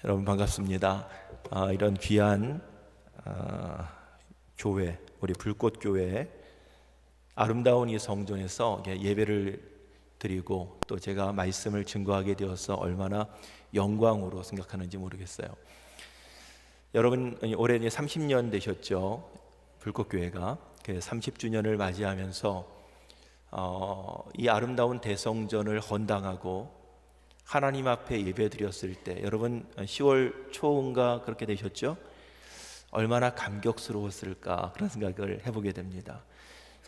여러분 반갑습니다. 이런 귀한 교회, 우리 불꽃교회 아름다운 이 성전에서 예배를 드리고 또 제가 말씀을 증거하게 되어서 얼마나 영광으로 생각하는지 모르겠어요. 여러분 올해 30년 되셨죠? 불꽃교회가 30주년을 맞이하면서 이 아름다운 대성전을 헌당하고 하나님 앞에 예배드렸을 때 여러분 10월 초인가 그렇게 되셨죠? 얼마나 감격스러웠을까 그런 생각을 해보게 됩니다.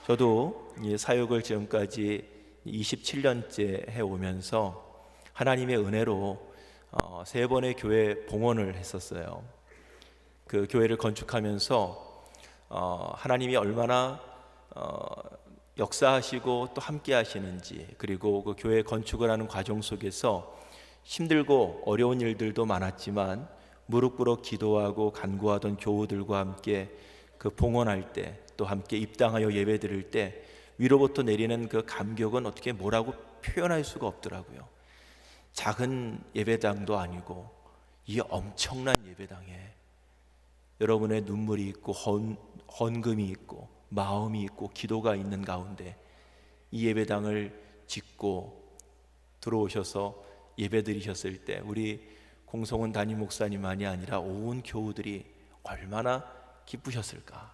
저도 이 사역을 지금까지 27년째 해오면서 하나님의 은혜로 3번의 교회 봉헌을 했었어요. 그 교회를 건축하면서 하나님이 얼마나 역사하시고 또 함께 하시는지, 그리고 그 교회 건축을 하는 과정 속에서 힘들고 어려운 일들도 많았지만 무릎 꿇어 기도하고 간구하던 교우들과 함께 그 봉헌할 때, 또 함께 입당하여 예배 드릴 때 위로부터 내리는 그 감격은 어떻게 뭐라고 표현할 수가 없더라고요. 작은 예배당도 아니고 이 엄청난 예배당에 여러분의 눈물이 있고 헌금이 있고 마음이 있고 기도가 있는 가운데 이 예배당을 짓고 들어오셔서 예배드리셨을 때 우리 공성원 담임 목사님만이 아니라 온 교우들이 얼마나 기쁘셨을까.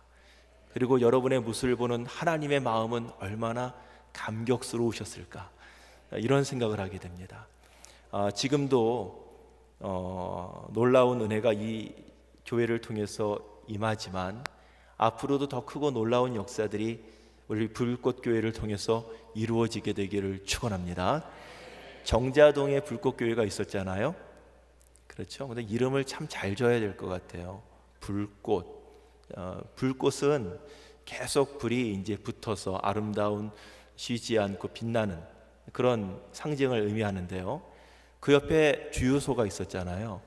그리고 여러분의 모습을 보는 하나님의 마음은 얼마나 감격스러우셨을까. 이런 생각을 하게 됩니다. 지금도 놀라운 은혜가 이 교회를 통해서 임하지만 앞으로도 더 크고 놀라운 역사들이 우리 불꽃교회를 통해서 이루어지게 되기를 축원합니다. 정자동에 불꽃교회가 있었잖아요. 그렇죠? 근데 이름을 참 잘 줘야 될 것 같아요. 불꽃. 불꽃은 계속 불이 이제 붙어서 아름다운, 쉬지 않고 빛나는 그런 상징을 의미하는데요. 그 옆에 주유소가 있었잖아요.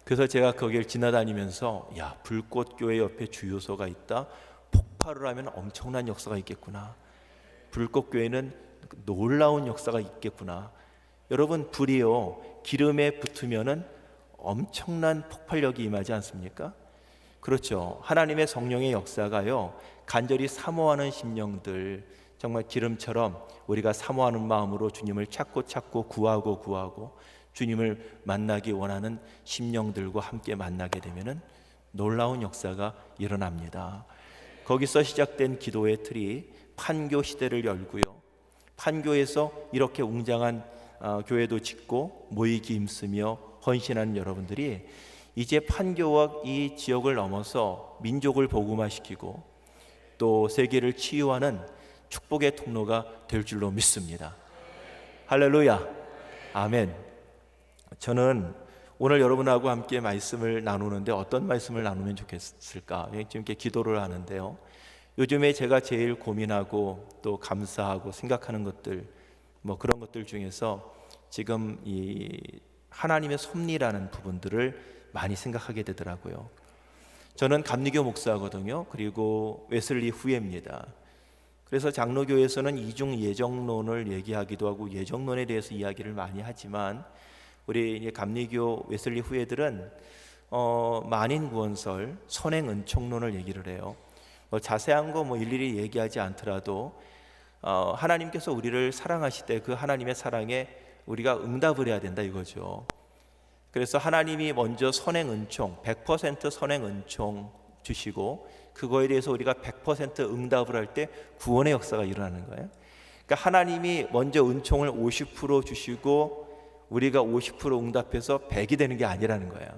그래서 제가 거기를 지나다니면서 야, 불꽃교회 옆에 주유소가 있다. 폭발을 하면 엄청난 역사가 있겠구나. 불꽃교회는 놀라운 역사가 있겠구나. 여러분, 불이요 기름에 붙으면은 엄청난 폭발력이 임하지 않습니까? 그렇죠. 하나님의 성령의 역사가요 간절히 사모하는 심령들, 정말 기름처럼 우리가 사모하는 마음으로 주님을 찾고 구하고 주님을 만나기 원하는 심령들과 함께 만나게 되면은 놀라운 역사가 일어납니다. 거기서 시작된 기도의 틀이 판교 시대를 열고요. 판교에서 이렇게 웅장한 교회도 짓고 모이기 힘쓰며 헌신하는 여러분들이 이제 판교와 이 지역을 넘어서 민족을 복음화시키고 또 세계를 치유하는 축복의 통로가 될 줄로 믿습니다. 할렐루야, 아멘. 저는 오늘 여러분하고 함께 말씀을 나누는데 어떤 말씀을 나누면 좋겠을까? 지금 이렇게 기도를 하는데요. 요즘에 제가 제일 고민하고 또 감사하고 생각하는 것들, 그런 것들 중에서 지금 이 하나님의 섭리라는 부분들을 많이 생각하게 되더라고요. 저는 감리교 목사거든요. 그리고 웨슬리 후예입니다. 그래서 장로교에서는 이중 예정론을 얘기하기도 하고 예정론에 대해서 이야기를 많이 하지만 우리 감리교 웨슬리 후예들은 만인 구원설, 선행 은총론을 얘기를 해요. 자세한 거 일일이 얘기하지 않더라도 하나님께서 우리를 사랑하실 때 그 하나님의 사랑에 우리가 응답을 해야 된다 이거죠. 그래서 하나님이 먼저 선행 은총, 100% 선행 은총 주시고 그거에 대해서 우리가 100% 응답을 할 때 구원의 역사가 일어나는 거예요. 그러니까 하나님이 먼저 은총을 50% 주시고 우리가 50% 응답해서 100이 되는 게 아니라는 거예요.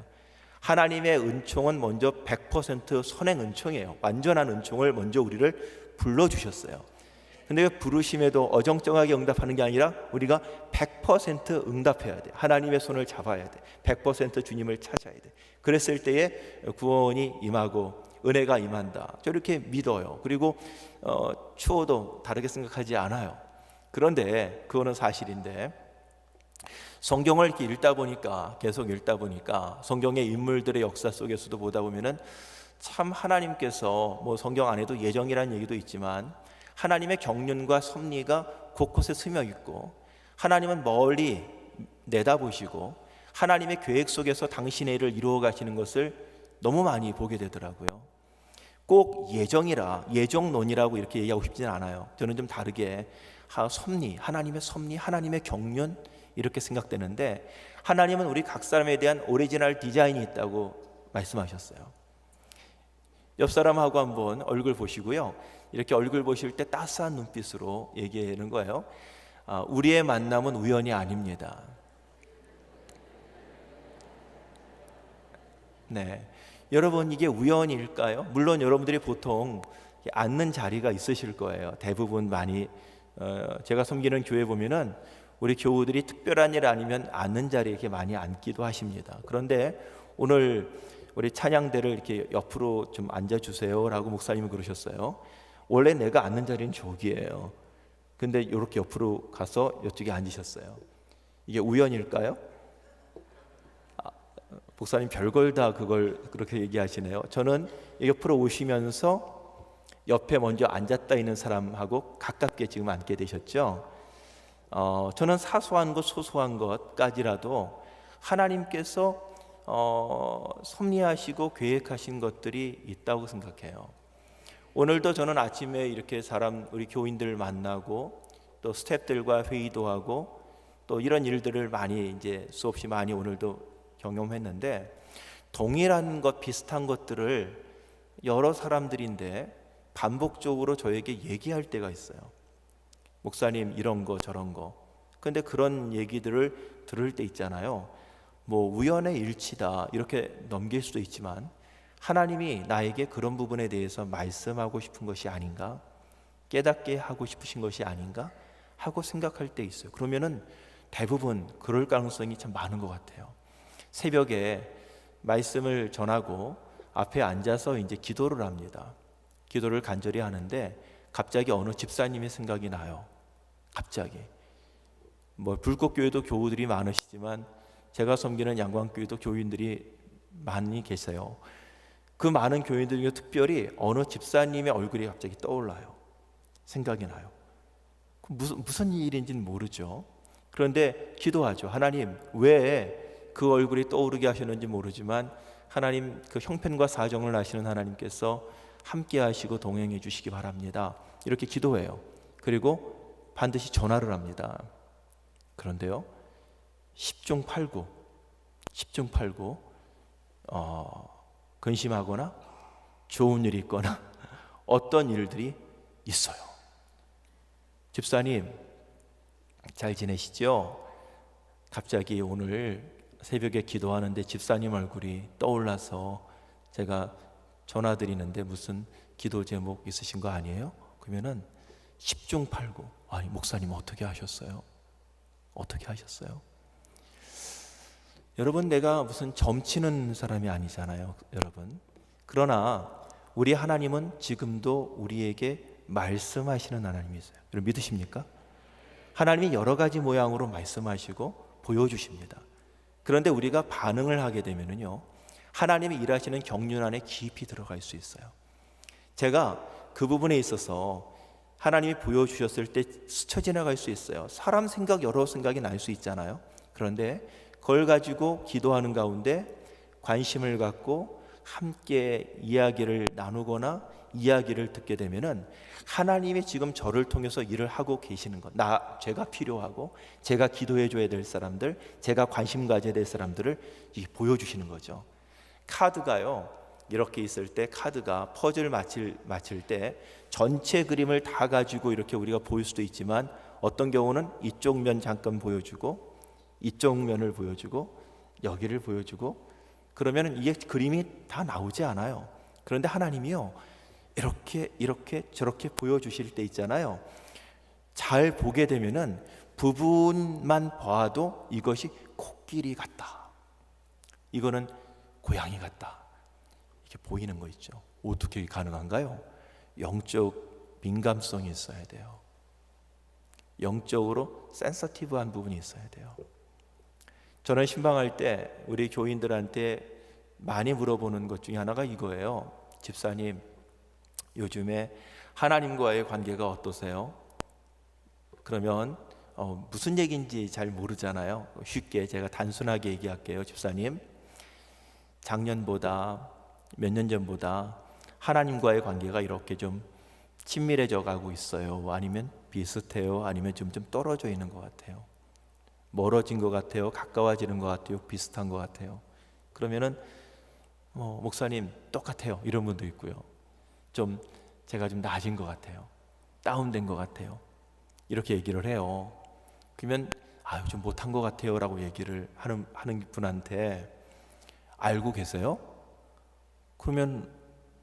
하나님의 은총은 먼저 100% 선행 은총이에요. 완전한 은총을 먼저 우리를 불러주셨어요. 근데 부르심에도 어정쩡하게 응답하는 게 아니라 우리가 100% 응답해야 돼. 하나님의 손을 잡아야 돼. 100% 주님을 찾아야 돼. 그랬을 때에 구원이 임하고 은혜가 임한다. 저렇게 믿어요. 그리고 추워도 다르게 생각하지 않아요. 그런데 그거는 사실인데 성경을 이렇게 계속 읽다 보니까 성경의 인물들의 역사 속에서도 보다 보면은 참 하나님께서 성경 안에도 예정이라는 얘기도 있지만 하나님의 경륜과 섭리가 곳곳에 스며 있고 하나님은 멀리 내다보시고 하나님의 계획 속에서 당신의 일을 이루어 가시는 것을 너무 많이 보게 되더라고요. 꼭 예정론이라고 이렇게 얘기하고 싶지는 않아요. 저는 좀 다르게 하나님의 섭리, 하나님의 경륜 이렇게 생각되는데, 하나님은 우리 각 사람에 대한 오리지널 디자인이 있다고 말씀하셨어요. 옆 사람하고 한번 얼굴 보시고요, 이렇게 얼굴 보실 때 따스한 눈빛으로 얘기하는 거예요. 우리의 만남은 우연이 아닙니다. 네, 여러분, 이게 우연일까요? 물론 여러분들이 보통 앉는 자리가 있으실 거예요. 대부분 많이 제가 섬기는 교회 보면은 우리 교우들이 특별한 일 아니면 앉는 자리에 이렇게 많이 앉기도 하십니다. 그런데 오늘 우리 찬양대를 이렇게 옆으로 좀 앉아주세요라고 목사님이 그러셨어요. 원래 내가 앉는 자리는 저기예요. 근데 이렇게 옆으로 가서 이쪽에 앉으셨어요. 이게 우연일까요? 목사님 별걸 다 그걸 그렇게 얘기하시네요. 저는 옆으로 오시면서 옆에 먼저 앉았다 있는 사람하고 가깝게 지금 앉게 되셨죠. 저는 사소한 것 소소한 것까지라도 하나님께서 섭리하시고 계획하신 것들이 있다고 생각해요. 오늘도 저는 아침에 이렇게 우리 교인들 만나고 또 스태프들과 회의도 하고 또 이런 일들을 많이 이제 수없이 많이 오늘도 경험했는데, 동일한 것 비슷한 것들을 여러 사람들인데 반복적으로 저에게 얘기할 때가 있어요. 목사님 이런 거 저런 거. 근데 그런 얘기들을 들을 때 있잖아요. 뭐 우연의 일치다 이렇게 넘길 수도 있지만, 하나님이 나에게 그런 부분에 대해서 말씀하고 싶은 것이 아닌가, 깨닫게 하고 싶으신 것이 아닌가 하고 생각할 때 있어요. 그러면은 대부분 그럴 가능성이 참 많은 것 같아요. 새벽에 말씀을 전하고 앞에 앉아서 이제 기도를 합니다. 기도를 간절히 하는데 갑자기 어느 집사님의 생각이 나요. 갑자기. 뭐 불꽃교회도 교우들이 많으시지만 제가 섬기는 양광교회도 교인들이 많이 계세요. 그 많은 교인들 중에 특별히 어느 집사님의 얼굴이 갑자기 떠올라요. 생각이 나요. 무슨 일인지는 모르죠. 그런데 기도하죠. 하나님, 왜 그 얼굴이 떠오르게 하셨는지 모르지만 하나님, 그 형편과 사정을 아시는 하나님께서 함께 하시고 동행해 주시기 바랍니다. 이렇게 기도해요. 그리고 반드시 전화를 합니다. 그런데요, 10중 8구 근심하거나 좋은 일이 있거나 어떤 일들이 있어요. 집사님 잘 지내시죠? 갑자기 오늘 새벽에 기도하는데 집사님 얼굴이 떠올라서 제가 전화드리는데 무슨 기도 제목 있으신 거 아니에요? 그러면은 10중 8구, 아니 목사님 어떻게 하셨어요? 어떻게 하셨어요? 여러분, 내가 무슨 점치는 사람이 아니잖아요, 여러분. 그러나 우리 하나님은 지금도 우리에게 말씀하시는 하나님이세요. 여러분 믿으십니까? 하나님이 여러 가지 모양으로 말씀하시고 보여주십니다. 그런데 우리가 반응을 하게 되면은요, 하나님이 일하시는 경륜 안에 깊이 들어갈 수 있어요. 제가 그 부분에 있어서 하나님이 보여주셨을 때 스쳐 지나갈 수 있어요. 사람 생각, 여러 생각이 날 수 있잖아요. 그런데 그걸 가지고 기도하는 가운데 관심을 갖고 함께 이야기를 나누거나 이야기를 듣게 되면은 하나님이 지금 저를 통해서 일을 하고 계시는 것, 제가 필요하고 제가 기도해 줘야 될 사람들, 제가 관심 가져야 될 사람들을 보여주시는 거죠. 카드가요, 이렇게 있을 때 카드가 퍼즐 맞힐 때 전체 그림을 다 가지고 이렇게 우리가 보일 수도 있지만, 어떤 경우는 이쪽 면 잠깐 보여주고 이쪽 면을 보여주고 여기를 보여주고, 그러면 이게 그림이 다 나오지 않아요. 그런데 하나님이요, 이렇게 저렇게 보여주실 때 있잖아요. 잘 보게 되면은 부분만 봐도 이것이 코끼리 같다, 이거는 고양이 같다, 이렇게 보이는 거 있죠. 어떻게 가능한가요? 영적 민감성이 있어야 돼요. 영적으로 센서티브한 부분이 있어야 돼요. 저는 신방할 때 우리 교인들한테 많이 물어보는 것 중에 하나가 이거예요. 집사님, 요즘에 하나님과의 관계가 어떠세요? 그러면 무슨 얘기인지 잘 모르잖아요. 쉽게 제가 단순하게 얘기할게요. 집사님, 작년보다 몇 년 전보다 하나님과의 관계가 이렇게 좀 친밀해져 가고 있어요? 아니면 비슷해요? 아니면 좀 떨어져 있는 것 같아요? 멀어진 것 같아요? 가까워지는 것 같아요? 비슷한 것 같아요? 그러면은 목사님 똑같아요, 이런 분도 있고요. 제가 좀 나아진 것 같아요, 다운된 것 같아요, 이렇게 얘기를 해요. 그러면 좀 못한 것 같아요 라고 얘기를 하는 분한테 알고 계세요? 그러면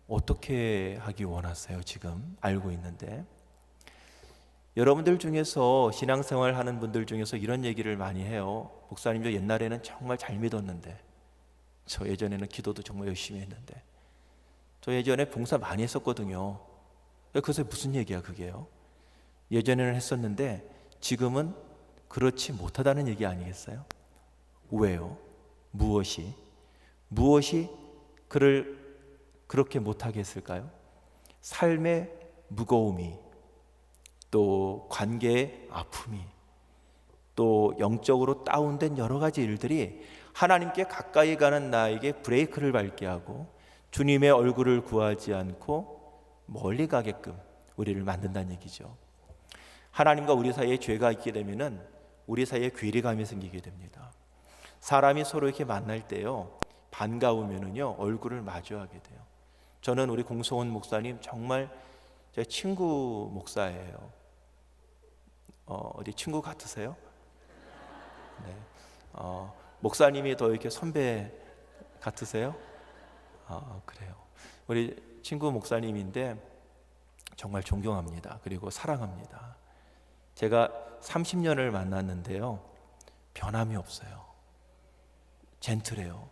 어떻게 하기 원하세요? 지금 알고 있는데. 여러분들 중에서 신앙생활 하는 분들 중에서 이런 얘기를 많이 해요. 목사님, 저 옛날에는 정말 잘 믿었는데, 저 예전에는 기도도 정말 열심히 했는데, 저 예전에 봉사 많이 했었거든요. 그래서 무슨 얘기야 그게요? 예전에는 했었는데 지금은 그렇지 못하다는 얘기 아니겠어요? 왜요? 무엇이 그를 그렇게 못하게 했을까요? 삶의 무거움이, 또 관계의 아픔이, 또 영적으로 다운된 여러 가지 일들이 하나님께 가까이 가는 나에게 브레이크를 밟게 하고 주님의 얼굴을 구하지 않고 멀리 가게끔 우리를 만든다는 얘기죠. 하나님과 우리 사이에 죄가 있게 되면은 우리 사이에 괴리감이 생기게 됩니다. 사람이 서로 이렇게 만날 때요, 반가우면은요 얼굴을 마주하게 돼요. 저는 우리 공성원 목사님 정말 제 친구 목사예요. 어디 친구 같으세요? 네. 목사님이 더 이렇게 선배 같으세요? 그래요. 우리 친구 목사님인데 정말 존경합니다. 그리고 사랑합니다. 제가 30년을 만났는데요, 변함이 없어요. 젠틀해요.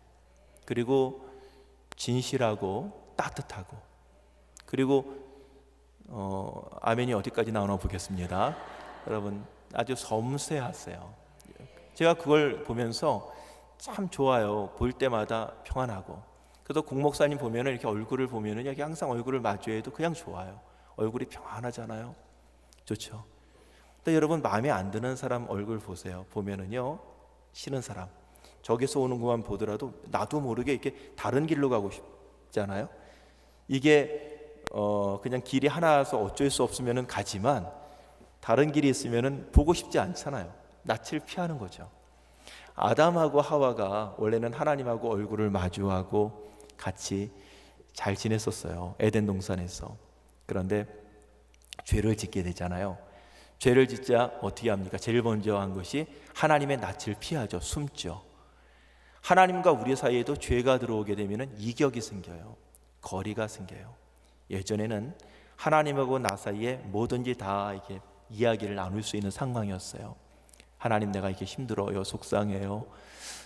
그리고 진실하고 따뜻하고, 그리고 아멘이 어디까지 나오나 보겠습니다. 여러분, 아주 섬세하세요. 제가 그걸 보면서 참 좋아요. 볼 때마다 평안하고. 그래서 공목사님 보면은 이렇게 얼굴을 보면은 여기 항상 얼굴을 마주해도 그냥 좋아요. 얼굴이 평안하잖아요. 좋죠. 근데 여러분, 마음에 안 드는 사람 얼굴 보세요. 보면은요, 싫은 사람, 저기서 오는 것만 보더라도 나도 모르게 이렇게 다른 길로 가고 싶잖아요. 이게 그냥 길이 하나여서 어쩔 수 없으면은 가지만 다른 길이 있으면은 보고 싶지 않잖아요. 낯을 피하는 거죠. 아담하고 하와가 원래는 하나님하고 얼굴을 마주하고 같이 잘 지냈었어요. 에덴 동산에서. 그런데 죄를 짓게 되잖아요. 죄를 짓자 어떻게 합니까? 제일 먼저 한 것이 하나님의 낯을 피하죠. 숨죠. 하나님과 우리 사이에도 죄가 들어오게 되면 이격이 생겨요. 거리가 생겨요. 예전에는 하나님하고 나 사이에 뭐든지 다 이렇게 이야기를 나눌 수 있는 상황이었어요. 하나님, 내가 이렇게 힘들어요, 속상해요,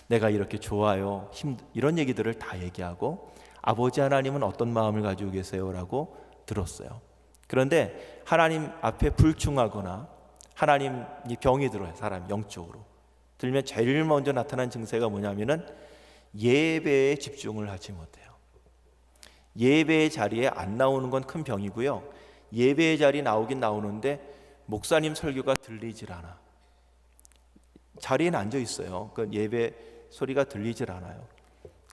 내가 이렇게 좋아요, 이런 얘기들을 다 얘기하고, 아버지 하나님은 어떤 마음을 가지고 계세요? 라고 들었어요. 그런데 하나님 앞에 불충하거나 하나님이 병이 들어요. 사람이 영적으로 들면 제일 먼저 나타난 증세가 뭐냐면은 예배에 집중을 하지 못해요. 예배의 자리에 안 나오는 건 큰 병이고요, 예배의 자리에 나오긴 나오는데 목사님 설교가 들리질 않아. 자리에는 앉아 있어요. 그 예배 소리가 들리질 않아요.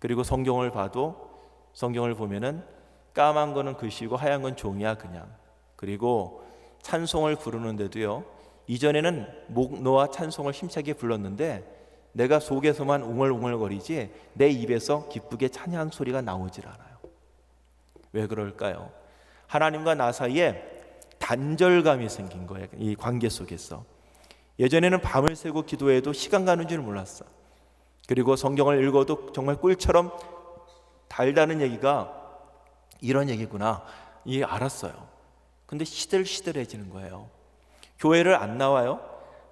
그리고 성경을 봐도, 성경을 보면은 까만 거는 글씨고 하얀 건 종이야 그냥. 그리고 찬송을 부르는데도요, 이전에는 목 놓아 찬송을 힘차게 불렀는데 내가 속에서만 웅얼웅얼거리지 내 입에서 기쁘게 찬양 소리가 나오질 않아요. 왜 그럴까요? 하나님과 나 사이에 단절감이 생긴 거예요. 이 관계 속에서. 예전에는 밤을 새고 기도해도 시간 가는 줄 몰랐어. 그리고 성경을 읽어도 정말 꿀처럼 달다는 얘기가 이런 얘기구나, 이게 알았어요. 근데 시들시들해지는 거예요. 교회를 안 나와요?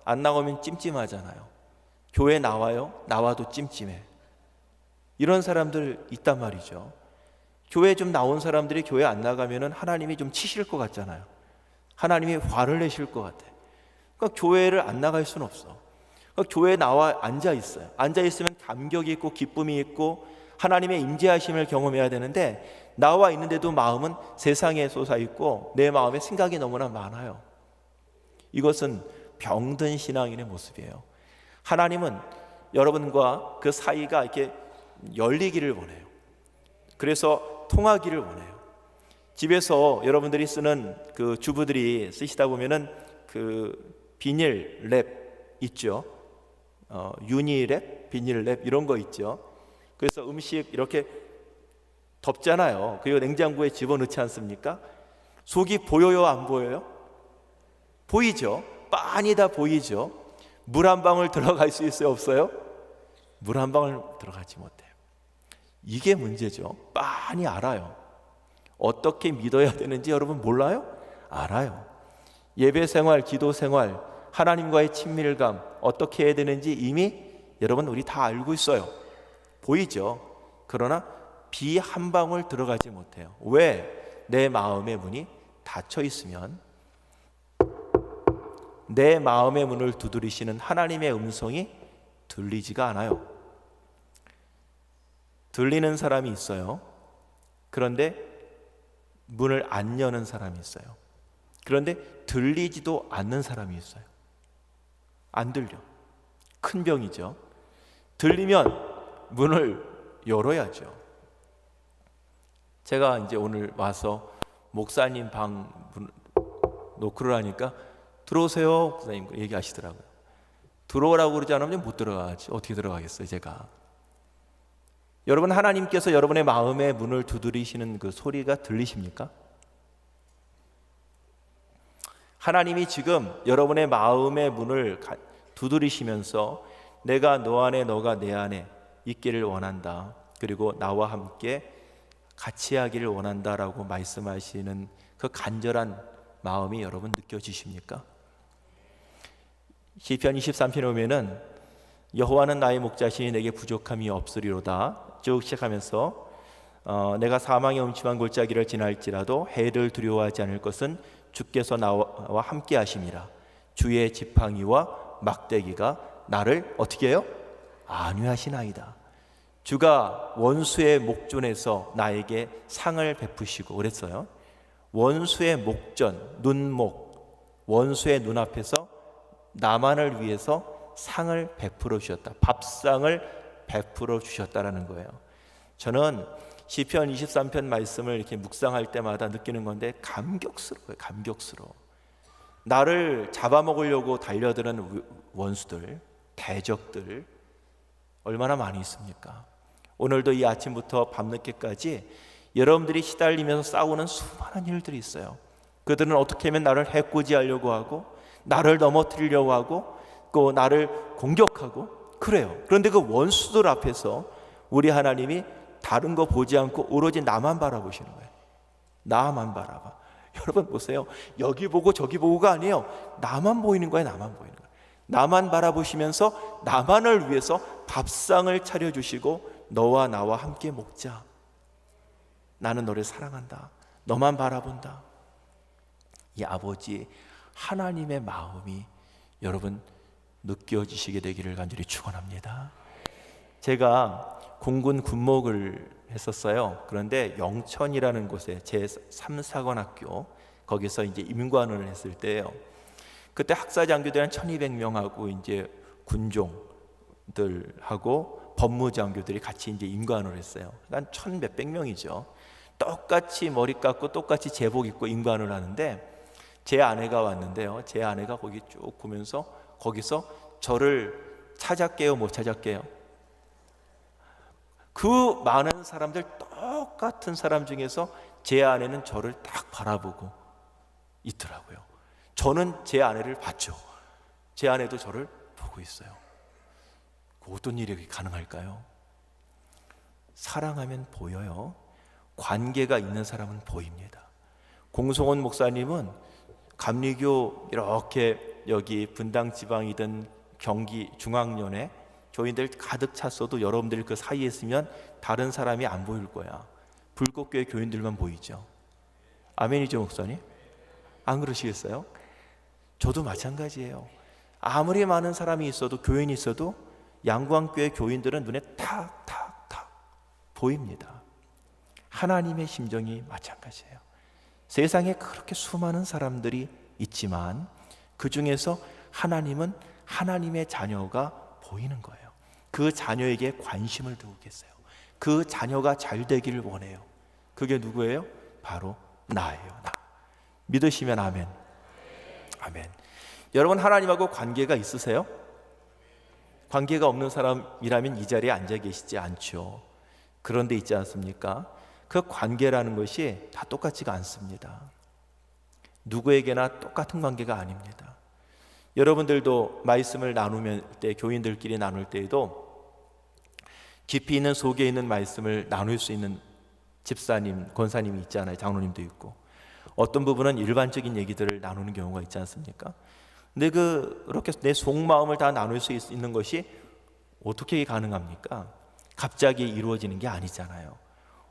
안 나오면 찜찜하잖아요. 교회 나와요? 나와도 찜찜해. 이런 사람들 있단 말이죠. 교회 좀 나온 사람들이 교회 안 나가면은 하나님이 좀 치실 것 같잖아요. 하나님이 화를 내실 것 같아. 그러니까 교회를 안 나갈 수는 없어. 그러니까 교회에 나와 앉아 있어요. 앉아 있으면 감격이 있고 기쁨이 있고 하나님의 임재하심을 경험해야 되는데, 나와 있는데도 마음은 세상에 솟아 있고 내 마음에 생각이 너무나 많아요. 이것은 병든 신앙인의 모습이에요. 하나님은 여러분과 그 사이가 이렇게 열리기를 원해요. 그래서 통하기를 원해요. 집에서 여러분들이 쓰는 그 주부들이 쓰시다 보면은 그 비닐 랩 있죠. 유니랩, 비닐랩 이런 거 있죠. 그래서 음식 이렇게 덮잖아요. 그리고 냉장고에 집어넣지 않습니까? 속이 보여요, 안 보여요? 보이죠. 빤히 다 보이죠. 물 한 방울 들어갈 수 있어요, 없어요? 물 한 방울 들어가지 못해요. 이게 문제죠. 빤히 알아요. 어떻게 믿어야 되는지 여러분 몰라요? 알아요. 예배 생활, 기도 생활, 하나님과의 친밀감 어떻게 해야 되는지 이미 여러분 우리 다 알고 있어요. 보이죠? 그러나 비 한 방울 들어가지 못해요. 왜? 내 마음의 문이 닫혀 있으면 내 마음의 문을 두드리시는 하나님의 음성이 들리지가 않아요. 들리는 사람이 있어요. 그런데 문을 안 여는 사람이 있어요. 그런데 들리지도 않는 사람이 있어요. 안 들려. 큰 병이죠. 들리면 문을 열어야죠. 제가 이제 오늘 와서 목사님 방 노크를 하니까 들어오세요, 목사님 얘기하시더라고요. 들어오라고 그러지 않으면 못 들어가지. 어떻게 들어가겠어요, 제가. 여러분, 하나님께서 여러분의 마음의 문을 두드리시는 그 소리가 들리십니까? 하나님이 지금 여러분의 마음의 문을 두드리시면서 내가 너 안에 너가 내 안에 있기를 원한다. 그리고 나와 함께 같이 하기를 원한다라고 말씀하시는 그 간절한 마음이 여러분 느껴지십니까? 시편 23편에 보면은 여호와는 나의 목자시니 내게 부족함이 없으리로다 쭉 시작하면서 내가 사망의 음침한 골짜기를 지날지라도 해를 두려워하지 않을 것은 주께서 나와 함께 하심이라. 주의 지팡이와 막대기가 나를 어떻게 해요? 안위하시나이다. 주가 원수의 목전에서 나에게 상을 베푸시고 그랬어요. 원수의 목전, 눈목, 원수의 눈앞에서 나만을 위해서 상을 베풀어 주셨다. 밥상을 베풀어 주셨다라는 거예요. 저는 시편 23편 말씀을 이렇게 묵상할 때마다 느끼는 건데 감격스러워요. 감격스러워. 나를 잡아먹으려고 달려드는 원수들, 대적들 얼마나 많이 있습니까? 오늘도 이 아침부터 밤늦게까지 여러분들이 시달리면서 싸우는 수많은 일들이 있어요. 그들은 어떻게 하면 나를 해코지하려고 하고 나를 넘어뜨리려고 하고 또 나를 공격하고 그래요. 그런데 그 원수들 앞에서 우리 하나님이 다른 거 보지 않고 오로지 나만 바라보시는 거예요. 나만 바라봐. 여러분 보세요. 여기 보고 저기 보고가 아니에요. 나만 보이는 거예요. 나만 보이는 거예요. 나만 바라보시면서 나만을 위해서 밥상을 차려주시고 너와 나와 함께 먹자. 나는 너를 사랑한다. 너만 바라본다. 이 아버지 하나님의 마음이 여러분 느껴지시게 되기를 간절히 축원합니다. 제가 공군 군목을 했었어요. 그런데 영천이라는 곳에 제3사관학교 거기서 이제 임관을 했을 때요. 그때 학사 장교들 한 1200명하고 이제 군종들하고 법무장교들이 같이 이제 임관을 했어요. 한 1100몇 명이죠. 똑같이 머리 깎고 똑같이 제복 입고 임관을 하는데 제 아내가 왔는데요. 제 아내가 거기 쭉 보면서 거기서 저를 찾았게요, 못 찾았게요? 그 많은 사람들 똑같은 사람 중에서 제 아내는 저를 딱 바라보고 있더라고요. 저는 제 아내를 봤죠. 제 아내도 저를 보고 있어요. 어떤 일이 가능할까요? 사랑하면 보여요. 관계가 있는 사람은 보입니다. 공성원 목사님은 감리교 이렇게 여기 분당 지방이든 경기 중앙연에 교인들 가득 찼어도 여러분들이 그 사이에 있으면 다른 사람이 안 보일 거야. 불꽃교회 교인들만 보이죠. 아멘이죠, 목사님? 안 그러시겠어요? 저도 마찬가지예요. 아무리 많은 사람이 있어도 교인이 있어도 양광교회 교인들은 눈에 탁탁탁 보입니다. 하나님의 심정이 마찬가지예요. 세상에 그렇게 수많은 사람들이 있지만 그 중에서 하나님은 하나님의 자녀가 보이는 거예요. 그 자녀에게 관심을 두고 계세요. 그 자녀가 잘 되기를 원해요. 그게 누구예요? 바로 나예요. 나. 믿으시면 아멘. 아멘. 여러분, 하나님하고 관계가 있으세요? 관계가 없는 사람이라면 이 자리에 앉아 계시지 않죠. 그런데 있지 않습니까? 그 관계라는 것이 다 똑같지가 않습니다. 누구에게나 똑같은 관계가 아닙니다. 여러분들도 말씀을 나누면 때, 교인들끼리 나눌 때에도 깊이 있는 속에 있는 말씀을 나눌 수 있는 집사님, 권사님이 있잖아요. 장로님도 있고. 어떤 부분은 일반적인 얘기들을 나누는 경우가 있지 않습니까? 근데 그렇게 내 속마음을 다 나눌 수 있는 것이 어떻게 가능합니까? 갑자기 이루어지는 게 아니잖아요.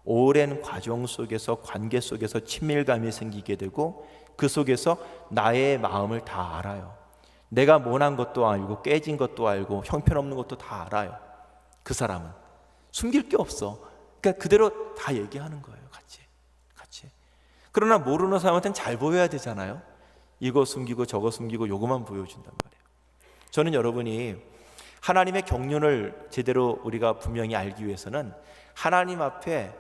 오랜 과정 속에서, 관계 속에서 친밀감이 생기게 되고, 그 속에서 나의 마음을 다 알아요. 내가 못난 것도 알고, 깨진 것도 알고, 형편없는 것도 다 알아요. 그 사람은 숨길 게 없어. 그러니까 그대로 다 얘기하는 거예요. 같이. 그러나 모르는 사람한테는 잘 보여야 되잖아요. 이거 숨기고 저거 숨기고 요거만 보여준단 말이에요. 저는 여러분이 하나님의 경륜을 제대로 우리가 분명히 알기 위해서는 하나님 앞에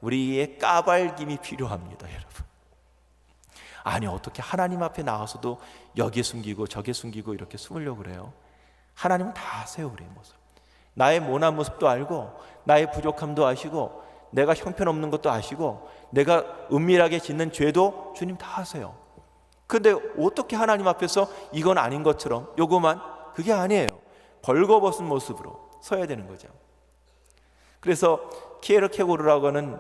우리의 까발김이 필요합니다. 여러분, 아니 어떻게 하나님 앞에 나와서도 여기 숨기고 저기 숨기고 이렇게 숨으려고 그래요? 하나님은 다 아세요. 우리의 모습, 나의 모난 모습도 알고, 나의 부족함도 아시고, 내가 형편없는 것도 아시고, 내가 은밀하게 짓는 죄도 주님 다 아세요. 근데 어떻게 하나님 앞에서 이건 아닌 것처럼 요거만, 그게 아니에요. 벌거벗은 모습으로 서야 되는 거죠. 그래서 키에르케고르라고 하는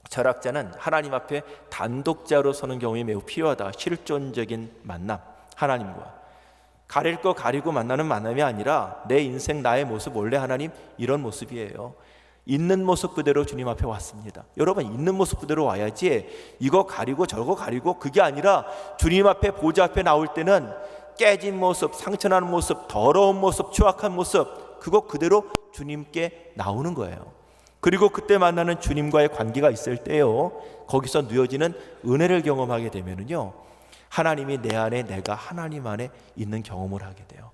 철학자는 하나님 앞에 단독자로 서는 경우에 매우 필요하다. 실존적인 만남, 하나님과 가릴 거 가리고 만나는 만남이 아니라 내 인생, 나의 모습, 원래 하나님, 이런 모습이에요. 있는 모습 그대로 주님 앞에 왔습니다. 여러분, 있는 모습 그대로 와야지 이거 가리고 저거 가리고, 그게 아니라 주님 앞에, 보좌 앞에 나올 때는 깨진 모습, 상처나는 모습, 더러운 모습, 추악한 모습, 그거 그대로 주님께 나오는 거예요. 그리고 그때 만나는 주님과의 관계가 있을 때요, 거기서 누어지는 은혜를 경험하게 되면은요, 하나님이 내 안에, 내가 하나님 안에 있는 경험을 하게 돼요.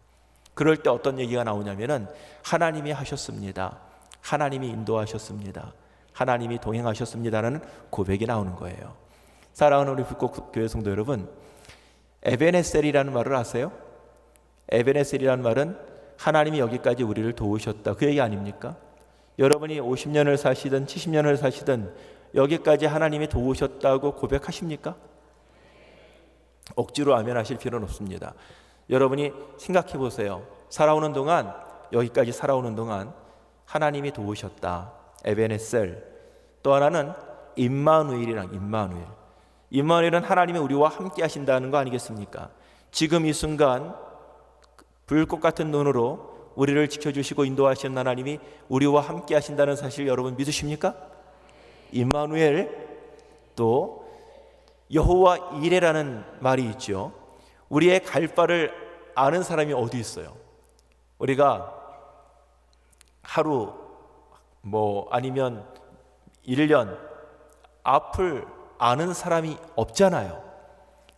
그럴 때 어떤 얘기가 나오냐면은 하나님이 하셨습니다, 하나님이 인도하셨습니다, 하나님이 동행하셨습니다라는 고백이 나오는 거예요. 사랑하는 우리 북곡교회 성도 여러분, 에베네셀이라는 말을 아세요? 에베네셀이라는 말은 하나님이 여기까지 우리를 도우셨다, 그 얘기 아닙니까? 여러분이 50년을 사시든 70년을 사시든 여기까지 하나님이 도우셨다고 고백하십니까? 억지로 아멘하실 필요는 없습니다. 여러분이 생각해 보세요. 살아오는 동안, 여기까지 살아오는 동안 하나님이 도우셨다, 에베네셀. 또 하나는 임마누엘이랑, 임마누엘은 하나님이 우리와 함께 하신다는 거 아니겠습니까? 지금 이 순간 불꽃 같은 눈으로 우리를 지켜주시고 인도하시는 하나님이 우리와 함께 하신다는 사실 여러분 믿으십니까? 임마누엘. 또 여호와 이레라는 말이 있죠. 우리의 갈 바를 아는 사람이 어디 있어요? 우리가 하루 아니면 1년 앞을 아는 사람이 없잖아요.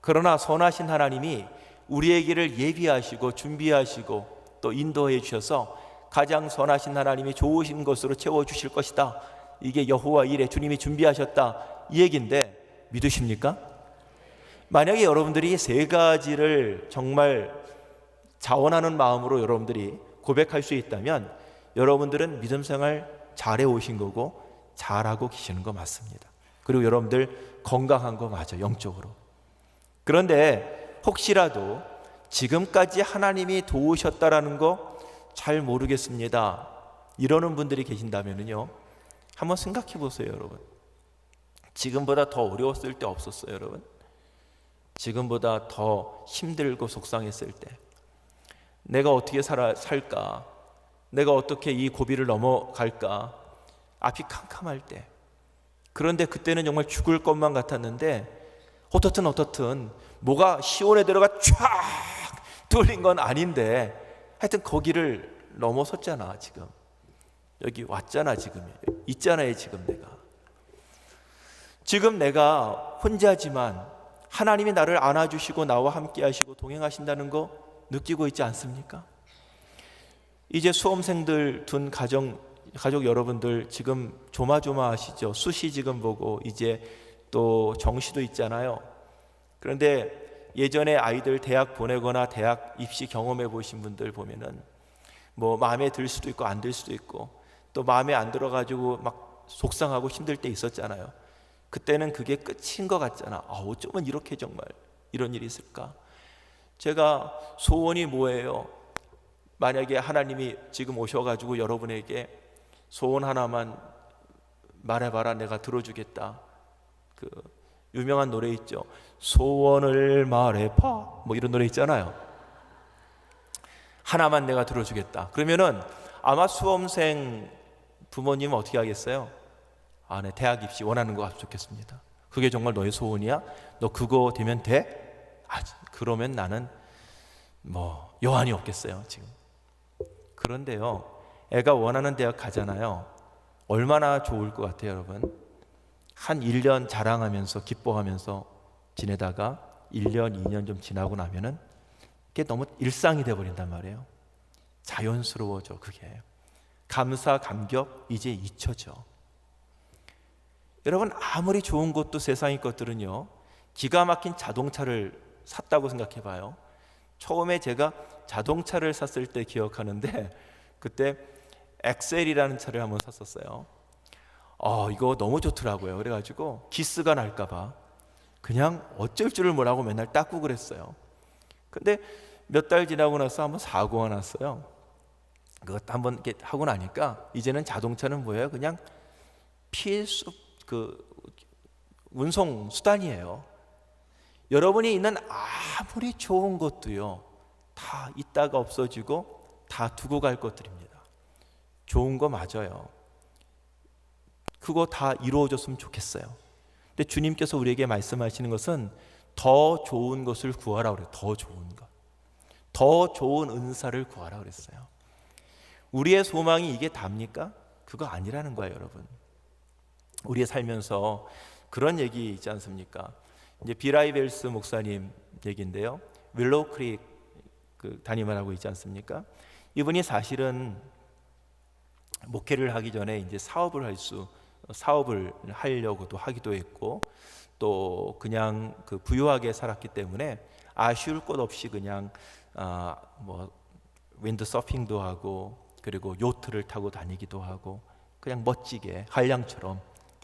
그러나 선하신 하나님이 우리의 길을 예비하시고 준비하시고 또 인도해 주셔서 가장 선하신 하나님이 좋으신 것으로 채워주실 것이다, 이게 여호와 이레, 주님이 준비하셨다, 이 얘기인데 믿으십니까? 만약에 여러분들이 세 가지를 정말 자원하는 마음으로 여러분들이 고백할 수 있다면 여러분들은 믿음 생활 잘해 오신 거고 잘하고 계시는 거 맞습니다. 그리고 여러분들 건강한 거 맞아요, 영적으로. 그런데 혹시라도 지금까지 하나님이 도우셨다라는 거 잘 모르겠습니다, 이러는 분들이 계신다면요, 한번 생각해 보세요. 여러분, 지금보다 더 어려웠을 때 없었어요? 여러분, 지금보다 더 힘들고 속상했을 때 내가 어떻게 살까, 내가 어떻게 이 고비를 넘어갈까, 앞이 캄캄할 때, 그런데 그때는 정말 죽을 것만 같았는데 어떻든 뭐가 시온에 들어가 쫙 뚫린 건 아닌데 하여튼 거기를 넘어섰잖아. 지금 여기 왔잖아. 지금 있잖아요. 지금 내가 혼자지만 하나님이 나를 안아주시고 나와 함께 하시고 동행하신다는 거 느끼고 있지 않습니까? 이제 수험생들 둔 가족 여러분들 지금 조마조마하시죠. 수시 지금 보고 이제 또 정시도 있잖아요. 그런데 예전에 아이들 대학 보내거나 대학 입시 경험해 보신 분들 보면은 뭐 마음에 들 수도 있고 안 들 수도 있고 또 마음에 안 들어가지고 막 속상하고 힘들 때 있었잖아요. 그때는 그게 끝인 것 같잖아. 어쩌면 이렇게 정말 이런 일이 있을까? 제가 소원이 뭐예요? 만약에 하나님이 지금 오셔가지고 여러분에게 소원 하나만 말해봐라, 내가 들어주겠다. 그 유명한 노래 있죠. 소원을 말해봐. 뭐 이런 노래 있잖아요. 하나만 내가 들어주겠다. 그러면은 아마 수험생 부모님은 어떻게 하겠어요? 네, 대학 입시 원하는 거 같으면 좋겠습니다. 그게 정말 너의 소원이야? 너 그거 되면 돼? 그러면 나는 뭐 여한이 없겠어요 지금. 그런데요, 애가 원하는 대학 가잖아요. 얼마나 좋을 것 같아요 여러분? 한 1년 자랑하면서 기뻐하면서 지내다가 1년 2년 좀 지나고 나면은 그게 너무 일상이 돼버린단 말이에요. 자연스러워져. 그게 감사 감격 이제 잊혀져. 여러분, 아무리 좋은 것도 세상의 것들은요, 기가 막힌 자동차를 샀다고 생각해 봐요. 처음에 제가 자동차를 샀을 때 기억하는데 그때 엑셀이라는 차를 한번 샀었어요. 이거 너무 좋더라고요. 그래가지고 기스가 날까 봐 그냥 어쩔 줄을 모르고 맨날 닦고 그랬어요. 근데 몇 달 지나고 나서 한번 사고가 났어요. 그것 한번 이렇게 하고 나니까 이제는 자동차는 뭐예요? 그냥 필수 운송 수단이에요. 여러분이 있는 아무리 좋은 것도요, 다 있다가 없어지고 다 두고 갈 것들입니다. 좋은 거 맞아요. 그거 다 이루어졌으면 좋겠어요. 근데 주님께서 우리에게 말씀하시는 것은 더 좋은 것을 구하라 그래요. 더 좋은 것, 더 좋은 은사를 구하라 그랬어요. 우리의 소망이 이게 답니까? 그거 아니라는 거예요 여러분. 우리의 살면서 그런 얘기 있지 않습니까? 이제 비라이벨스 목사님 얘기인데요. 윌로우 크릭 담임을 하고 있지 않습니까? 이분이 사실은 목회를 하기 전에 이제 사업을 하려고도 하기도 했고, 또 그냥 부유하게 살았기 때문에 아쉬울 것 없이 그냥 뭐 윈드 서핑도 하고, 그리고 요트를 타고 다니기도 하고, 그냥 멋지게 한량처럼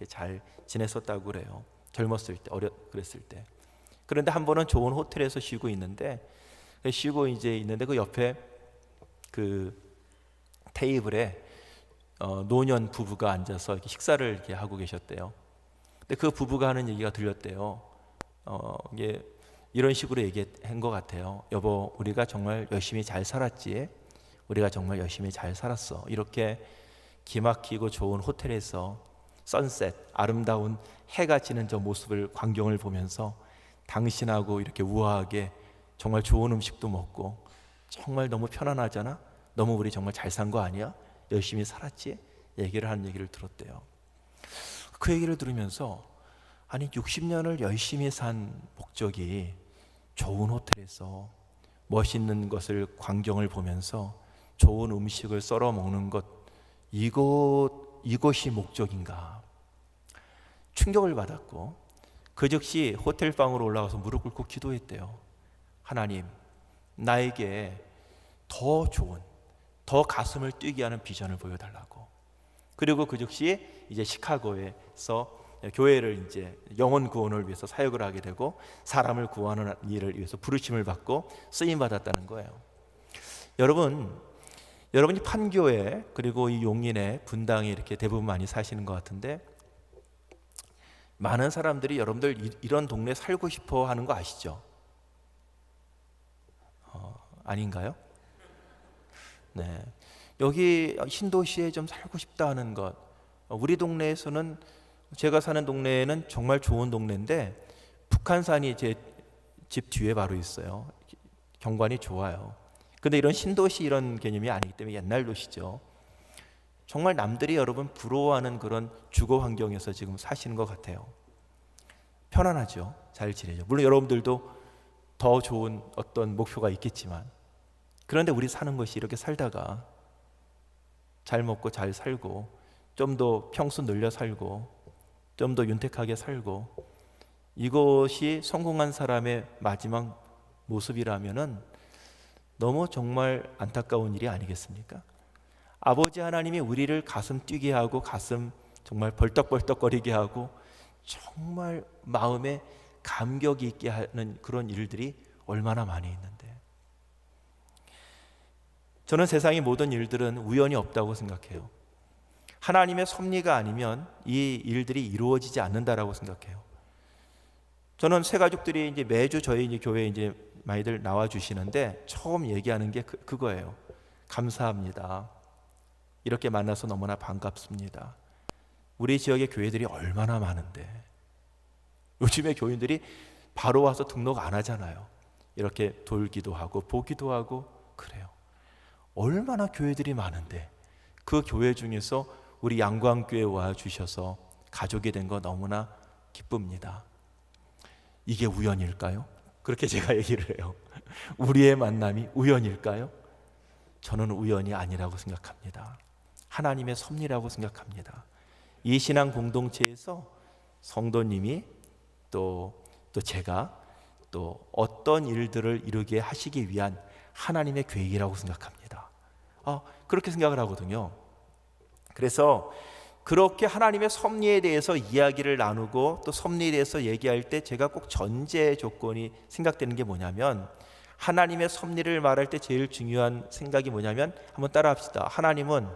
잘 지냈었다고 그래요. 젊었을 때, 그랬을 때. 그런데 한 번은 좋은 호텔에서 쉬고 있는데 그 옆에 그 테이블에 노년 부부가 앉아서 이렇게 식사를 이렇게 하고 계셨대요. 근데 그 부부가 하는 얘기가 들렸대요. 이게 이런 식으로 얘기한 것 같아요. 여보, 우리가 정말 열심히 잘 살았지? 우리가 정말 열심히 잘 살았어. 이렇게 기막히고 좋은 호텔에서 선셋, 아름다운 해가 지는 저 모습을, 광경을 보면서 당신하고 이렇게 우아하게 정말 좋은 음식도 먹고 정말 너무 편안하잖아? 너무 우리 정말 잘 산 거 아니야? 열심히 살았지? 하는 얘기를 들었대요. 그 얘기를 들으면서 60년을 열심히 산 목적이 좋은 호텔에서 멋있는 것을, 광경을 보면서 좋은 음식을 썰어 먹는 것, 이것이 목적인가? 충격을 받았고, 그 즉시 호텔 방으로 올라가서 무릎 꿇고 기도했대요. 하나님, 나에게 더 좋은, 더 가슴을 뛰게 하는 비전을 보여달라고. 그리고 그 즉시 이제 시카고에서 교회를 이제 영혼 구원을 위해서 사역을 하게 되고, 사람을 구하는 일을 위해서 부르심을 받고 쓰임 받았다는 거예요. 여러분이 판교에, 그리고 이 용인에, 분당에 이렇게 대부분 많이 사시는 것 같은데, 많은 사람들이 여러분들 이런 동네 살고 싶어 하는 거 아시죠? 아닌가요? 네, 여기 신도시에 좀 살고 싶다 하는 것, 우리 동네에서는, 제가 사는 동네에는 정말 좋은 동네인데 북한산이 제 집 뒤에 바로 있어요. 경관이 좋아요. 근데 이런 신도시 이런 개념이 아니기 때문에 옛날 도시죠. 정말 남들이 여러분 부러워하는 그런 주거 환경에서 지금 사시는 것 같아요. 편안하죠. 잘 지내죠. 물론 여러분들도 더 좋은 어떤 목표가 있겠지만, 그런데 우리 사는 것이 이렇게 살다가 잘 먹고 잘 살고 좀 더 평수 늘려 살고 좀 더 윤택하게 살고 이것이 성공한 사람의 마지막 모습이라면은 너무 정말 안타까운 일이 아니겠습니까? 아버지 하나님이 우리를 가슴 뛰게 하고 가슴 정말 벌떡벌떡거리게 하고 정말 마음에 감격이 있게 하는 그런 일들이 얼마나 많이 있는데, 저는 세상의 모든 일들은 우연이 없다고 생각해요. 하나님의 섭리가 아니면 이 일들이 이루어지지 않는다라고 생각해요. 저는 새 가족들이 이제 매주 저희 이제 교회에 이제 많이들 나와 주시는데 처음 얘기하는 게 그거예요. 감사합니다. 이렇게 만나서 너무나 반갑습니다. 우리 지역의 교회들이 얼마나 많은데 요즘에 교인들이 바로 와서 등록 안 하잖아요. 이렇게 돌기도 하고 보기도 하고 그래요. 얼마나 교회들이 많은데 그 교회 중에서 우리 양광교회 와 주셔서 가족이 된 거 너무나 기쁩니다. 이게 우연일까요? 그렇게 제가 얘기를 해요. 우리의 만남이 우연일까요? 저는 우연이 아니라고 생각합니다. 하나님의 섭리라고 생각합니다. 이 신앙 공동체에서 성도님이 또 제가 또 어떤 일들을 이루게 하시기 위한 하나님의 계획이라고 생각합니다. 그렇게 생각을 하거든요. 그래서 그렇게 하나님의 섭리에 대해서 이야기를 나누고 또 섭리에 대해서 얘기할 때 제가 꼭 전제 조건이 생각되는 게 뭐냐면, 하나님의 섭리를 말할 때 제일 중요한 생각이 뭐냐면, 한번 따라 합시다. 하나님은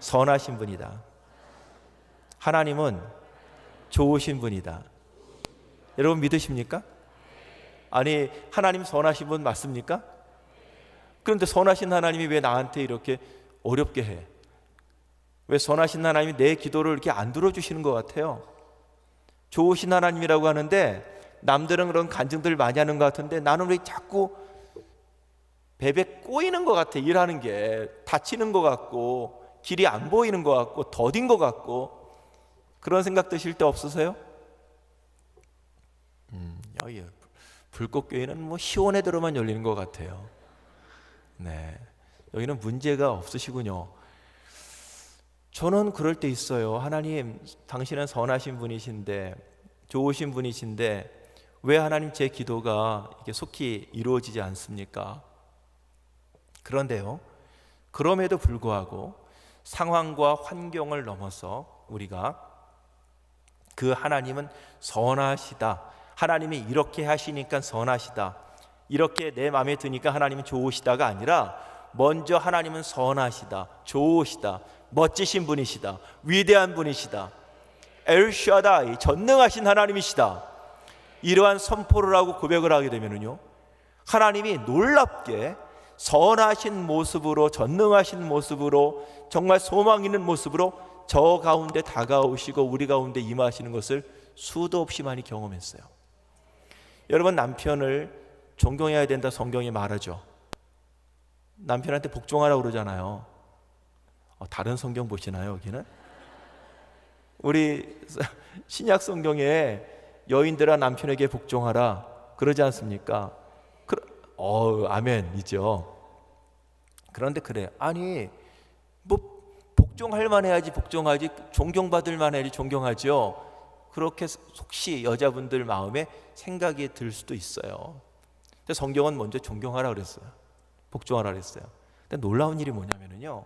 선하신 분이다. 하나님은 좋으신 분이다. 여러분 믿으십니까? 아니, 하나님 선하신 분 맞습니까? 그런데 선하신 하나님이 왜 나한테 이렇게 어렵게 해? 왜 선하신 하나님이 내 기도를 이렇게 안 들어주시는 것 같아요? 좋으신 하나님이라고 하는데 남들은 그런 간증들 많이 하는 것 같은데 나는 왜 자꾸 베베 꼬이는 것 같아. 일하는 게 다치는 것 같고 길이 안 보이는 것 같고 더딘 것 같고, 그런 생각 드실 때 없으세요? 여기 불꽃교회는 뭐 희원회대로만 열리는 것 같아요. 네, 여기는 문제가 없으시군요. 저는 그럴 때 있어요. 하나님, 당신은 선하신 분이신데 좋으신 분이신데 왜 하나님 제 기도가 이렇게 속히 이루어지지 않습니까? 그런데요, 그럼에도 불구하고 상황과 환경을 넘어서 우리가 그 하나님은 선하시다, 하나님이 이렇게 하시니까 선하시다, 이렇게 내 마음에 드니까 하나님은 좋으시다가 아니라 먼저 하나님은 선하시다, 좋으시다, 멋지신 분이시다, 위대한 분이시다, 엘샤다이 전능하신 하나님이시다, 이러한 선포를 하고 고백을 하게 되면요, 하나님이 놀랍게 선하신 모습으로, 전능하신 모습으로, 정말 소망 있는 모습으로 저 가운데 다가오시고 우리 가운데 임하시는 것을 수도 없이 많이 경험했어요. 여러분, 남편을 존경해야 된다 성경이 말하죠. 남편한테 복종하라고 그러잖아요. 다른 성경 보시나요? 여기는 우리 신약 성경에 여인들아 남편에게 복종하라 그러지 않습니까? 아멘이죠. 그런데 그래, 아니 뭐 복종할 만 해야지 복종하지, 존경받을 만 해야지 존경하죠. 그렇게 혹시 여자분들 마음에 생각이 들 수도 있어요. 근데 성경은 먼저 존경하라 그랬어요. 복종하라 그랬어요. 근데 놀라운 일이 뭐냐면요,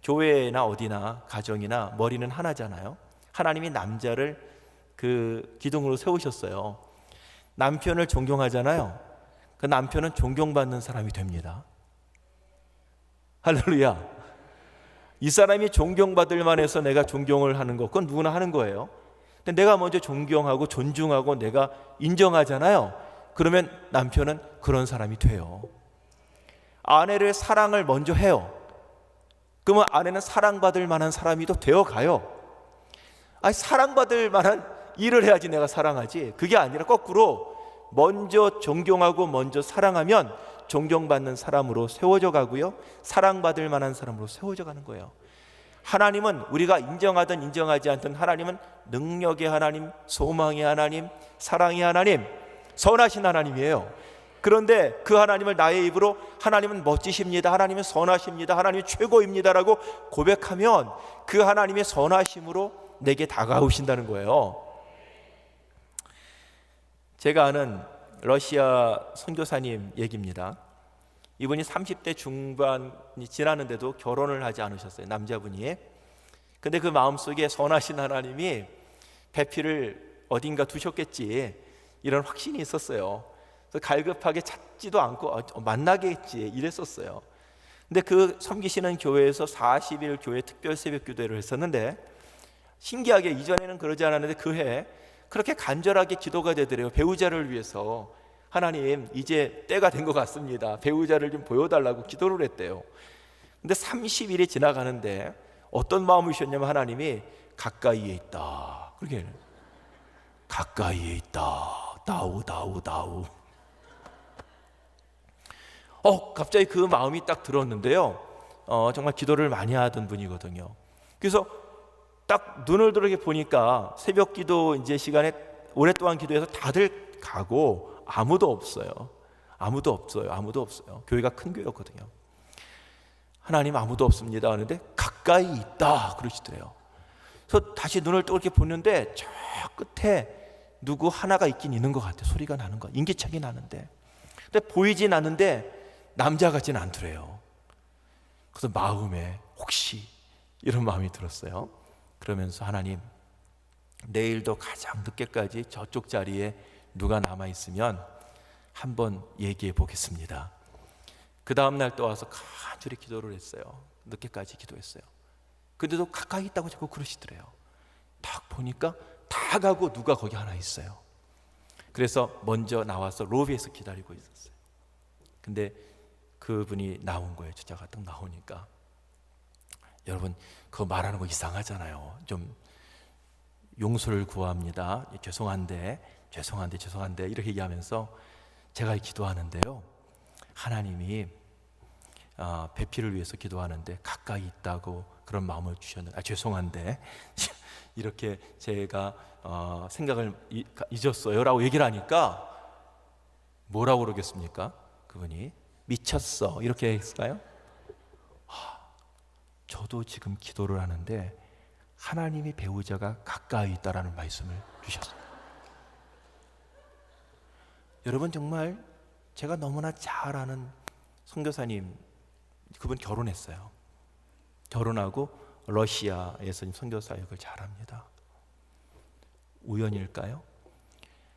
교회나 어디나 가정이나 머리는 하나잖아요. 하나님이 남자를 그 기둥으로 세우셨어요. 남편을 존경하잖아요. 그 남편은 존경받는 사람이 됩니다. 할렐루야. 이 사람이 존경받을 만해서 내가 존경을 하는 것, 그건 누구나 하는 거예요. 근데 내가 먼저 존경하고 존중하고 내가 인정하잖아요. 그러면 남편은 그런 사람이 돼요. 아내를 사랑을 먼저 해요. 그러면 아내는 사랑받을 만한 사람이 또 되어가요. 사랑받을 만한 일을 해야지 내가 사랑하지, 그게 아니라 거꾸로 먼저 존경하고 먼저 사랑하면 존경받는 사람으로 세워져 가고요, 사랑받을 만한 사람으로 세워져 가는 거예요. 하나님은 우리가 인정하든 인정하지 않든 하나님은 능력의 하나님, 소망의 하나님, 사랑의 하나님, 선하신 하나님이에요. 그런데 그 하나님을 나의 입으로 하나님은 멋지십니다, 하나님은 선하십니다, 하나님이 최고입니다라고 고백하면 그 하나님의 선하심으로 내게 다가오신다는 거예요. 제가 아는 러시아 선교사님 얘기입니다. 이분이 30대 중반이 지났는데도 결혼을 하지 않으셨어요, 남자분이. 근데 그 마음속에 선하신 하나님이 배필을 어딘가 두셨겠지, 이런 확신이 있었어요. 그래서 갈급하게 찾지도 않고 만나겠지 이랬었어요. 근데 그 섬기시는 교회에서 40일 교회 특별 새벽 기도회를 했었는데, 신기하게 이전에는 그러지 않았는데 그 해 그렇게 간절하게 기도가 되더래요. 배우자를 위해서 하나님 이제 때가 된 것 같습니다, 배우자를 좀 보여달라고 기도를 했대요. 근데 30일이 지나가는데 어떤 마음이셨냐면 하나님이 가까이에 있다, 그렇게 가까이에 있다, 다우 다우 다우. 갑자기 그 마음이 딱 들었는데요. 정말 기도를 많이 하던 분이거든요. 그래서 딱 눈을 들어 보니까 새벽 기도 이제 시간에 오랫동안 기도해서 다들 가고 아무도 없어요. 아무도 없어요. 교회가 큰 교회였거든요. 하나님 아무도 없습니다 하는데 가까이 있다 그러시더래요. 그래서 다시 눈을 떠 이렇게 보는데 저 끝에 누구 하나가 있긴 있는 것 같아요. 소리가 나는 거, 인기척이 나는데, 근데 보이진 않는데 남자 같지는 않더래요. 그래서 마음에 혹시 이런 마음이 들었어요. 그러면서 하나님, 내일도 가장 늦게까지 저쪽 자리에 누가 남아있으면 한번 얘기해 보겠습니다. 그 다음날 또 와서 간절히 기도를 했어요. 늦게까지 기도했어요. 근데도 가까이 있다고 자꾸 그러시더래요. 딱 보니까 다 가고 누가 거기 하나 있어요. 그래서 먼저 나와서 로비에서 기다리고 있었어요. 근데 그분이 나온 거예요. 저자가 딱 나오니까, 여러분 그거 말하는 거 이상하잖아요. 좀 용서를 구합니다, 죄송한데 이렇게 얘기하면서 제가 기도하는데요, 하나님이 배필을 위해서 기도하는데 가까이 있다고 그런 마음을 주셨는데 죄송한데 이렇게 제가 생각을 잊었어요 라고 얘기를 하니까 뭐라고 그러겠습니까? 그분이 미쳤어 이렇게 했을까요? 저도 지금 기도를 하는데 하나님이 배우자가 가까이 있다라는 말씀을 주셨어요. 여러분, 정말 제가 너무나 잘 아는 선교사님, 그분 결혼했어요. 결혼하고 러시아에서 선교 사역을 잘합니다. 우연일까요?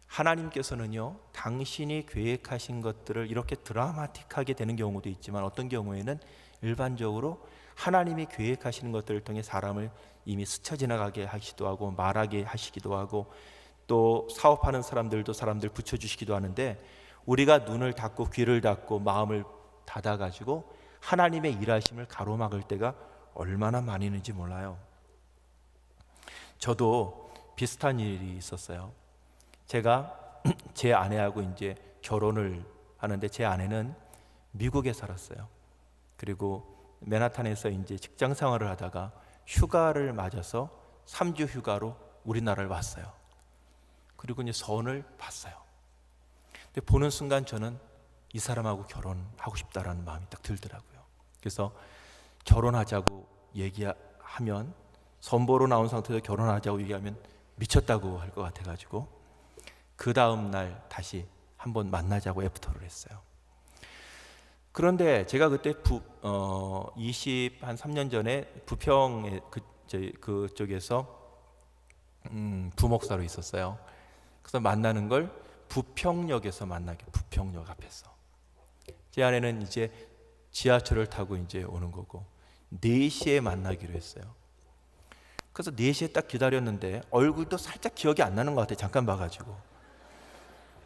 하나님께서는요, 당신이 계획하신 것들을 이렇게 드라마틱하게 되는 경우도 있지만 어떤 경우에는 일반적으로 하나님이 계획하시는 것들을 통해 사람을 이미 스쳐 지나가게 하시기도 하고 말하게 하시기도 하고 또 사업하는 사람들도 사람들 붙여주시기도 하는데, 우리가 눈을 닫고 귀를 닫고 마음을 닫아가지고 하나님의 일하심을 가로막을 때가 얼마나 많이 있는지 몰라요. 저도 비슷한 일이 있었어요. 제가 제 아내하고 이제 결혼을 하는데 제 아내는 미국에 살았어요. 그리고 맨하탄에서 이제 직장 생활을 하다가 휴가를 맞아서 3주 휴가로 우리나라를 왔어요. 그리고 이제 선을 봤어요. 근데 보는 순간 저는 이 사람하고 결혼하고 싶다라는 마음이 딱 들더라고요. 그래서 결혼하자고 얘기하면, 선보로 나온 상태에서 결혼하자고 얘기하면 미쳤다고 할 것 같아가지고 그 다음 날 다시 한번 만나자고 애프터를 했어요. 그런데 제가 그때 3년 전에 부평에 그쪽에서 부목사로 있었어요. 그래서 만나는 걸 부평역에서 만나게, 부평역 앞에서. 제 아내는 이제 지하철을 타고 이제 오는 거고 4시에 만나기로 했어요. 그래서 4시에 딱 기다렸는데 얼굴도 살짝 기억이 안 나는 것 같아요. 잠깐 봐가지고.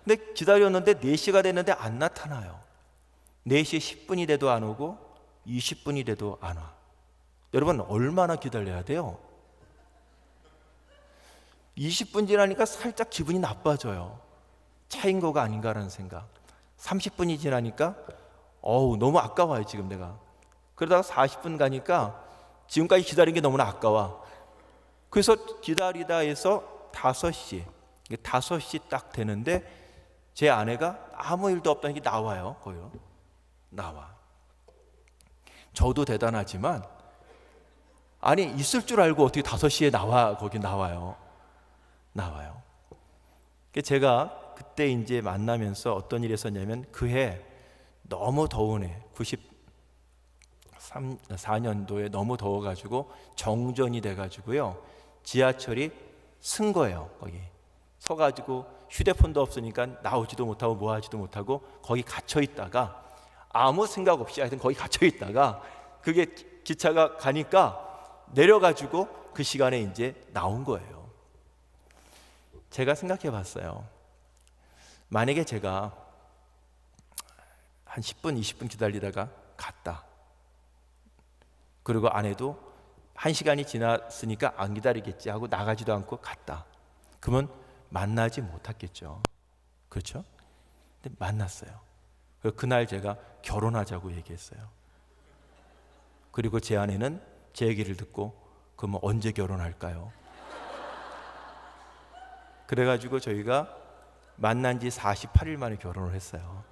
근데 기다렸는데 4시가 됐는데 안 나타나요. 4시 10분이 돼도 안 오고 20분이 돼도 안 와. 여러분, 얼마나 기다려야 돼요? 20분 지나니까 살짝 기분이 나빠져요. 차인 거가 아닌가라는 생각. 30분이 지나니까 너무 아까워요 지금 내가. 그러다가 40분 가니까 지금까지 기다린 게 너무나 아까워. 그래서 기다리다 해서 5시 딱 되는데 제 아내가 아무 일도 없다는 게 나와요. 거기요. 나와. 저도 대단하지만 아니 있을 줄 알고 어떻게 5시에 거기 나와요. 제가 그때 이제 만나면서 어떤 일이 있었냐면 그해 너무 더운 해 94년도에 너무 더워가지고 정전이 돼가지고요 지하철이 쓴 거예요. 거기 서가지고 휴대폰도 없으니까 나오지도 못하고 뭐 하지도 못하고 거기 갇혀 있다가 아무 생각 없이 하여튼 거기 갇혀 있다가 그게 기차가 가니까 내려가지고 그 시간에 이제 나온 거예요. 제가 생각해 봤어요. 만약에 제가 한 10분, 20분 기다리다가 갔다. 그리고 아내도 1시간이 지났으니까 안 기다리겠지 하고 나가지도 않고 갔다. 그러면 만나지 못했겠죠. 그렇죠? 근데 만났어요. 그날 제가 결혼하자고 얘기했어요. 그리고 제 아내는 제 얘기를 듣고 그럼 언제 결혼할까요? 그래가지고 저희가 만난 지 48일 만에 결혼을 했어요.